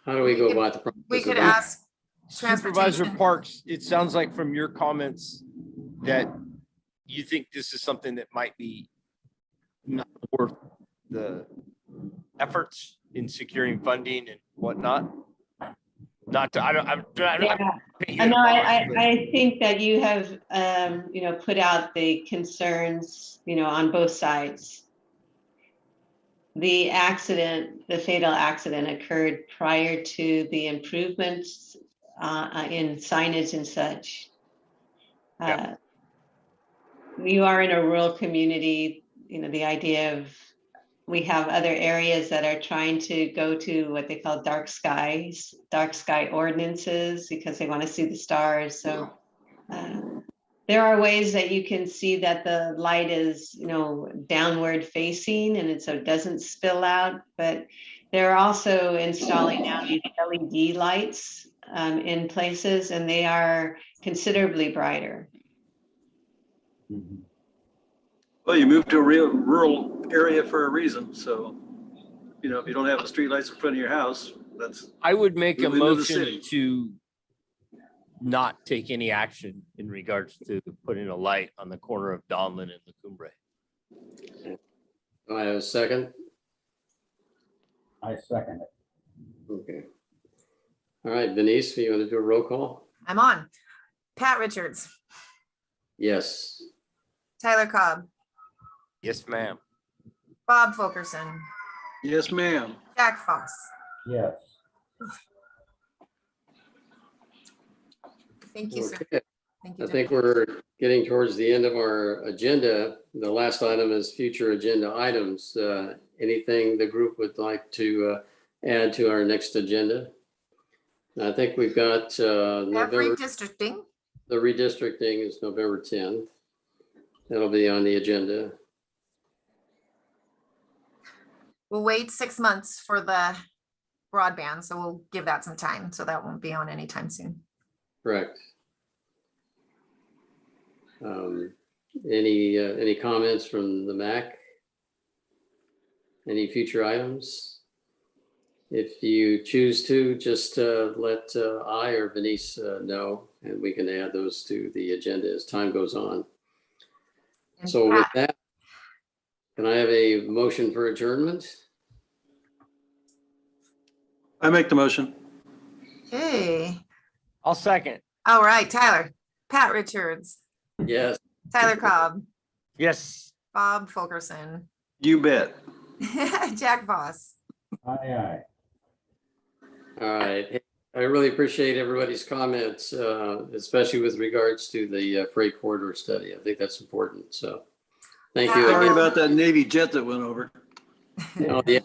How do we go about the process?
We could
of-
ask
Supervisor
transportation.
Parks, it sounds like from your comments that you think this is something that might be not worth the efforts in securing funding and whatnot. Not to, I don't, I'm.
yeah. No, I think that you have, put out the concerns, on both sides. The accident, the fatal accident occurred prior to the improvements in signage and such. You are in a rural community, the idea of, we have other areas that are trying to go to what they call dark sky ordinances because they want to see the stars. So there are ways that you can see that the light is, downward facing and so it doesn't spill out. But they're also installing now these LED lights in places, and they are considerably brighter.
Mhm.
Well, you moved to a real rural area for a reason. So, if you don't have the streetlights in front of your house, that's,
I would make a
Move into the
motion
city.
to not take any action in regards to putting a light on the corner of Donlin and La Cumbre.
Do I have a second?
I second it.
Okay. All right, Denise, you want to do a roll call?
I'm on. Pat Richards,
Yes.
Tyler Cobb,
Yes, ma'am.
Bob Fulkerson,
yes, ma'am.
Jack Foss.
Yes,
Thank you, sir.
Okay.
Thank you.
I think we're getting towards the end of our agenda. The last item is future agenda items. Anything the group would like to add to our next agenda? I think we've got
Every
November,
districting.
the redistricting is November 10th. That'll be on the agenda.
We'll wait 6 months for the broadband, so we'll give that some time. So that won't be on anytime soon.
Correct. Any comments from the MAC? Any future items? If you choose to, just let I or Denise know, and we can add those to the agenda as time goes on.
And
So with
Pat,
that, can I have a motion for adjournment?
I make the motion.
okay.
I'll second.
All right, Tyler. Pat Richards,
Yes.
Tyler Cobb,
Yes.
Bob Fulkerson,
You bet.
Jack Voss.
aye.
All right. Hey, I really appreciate everybody's comments, especially with regards to the freight corridor study. I think that's important. So thank you.
Sorry
again.
about that Navy jet that went over.
No, the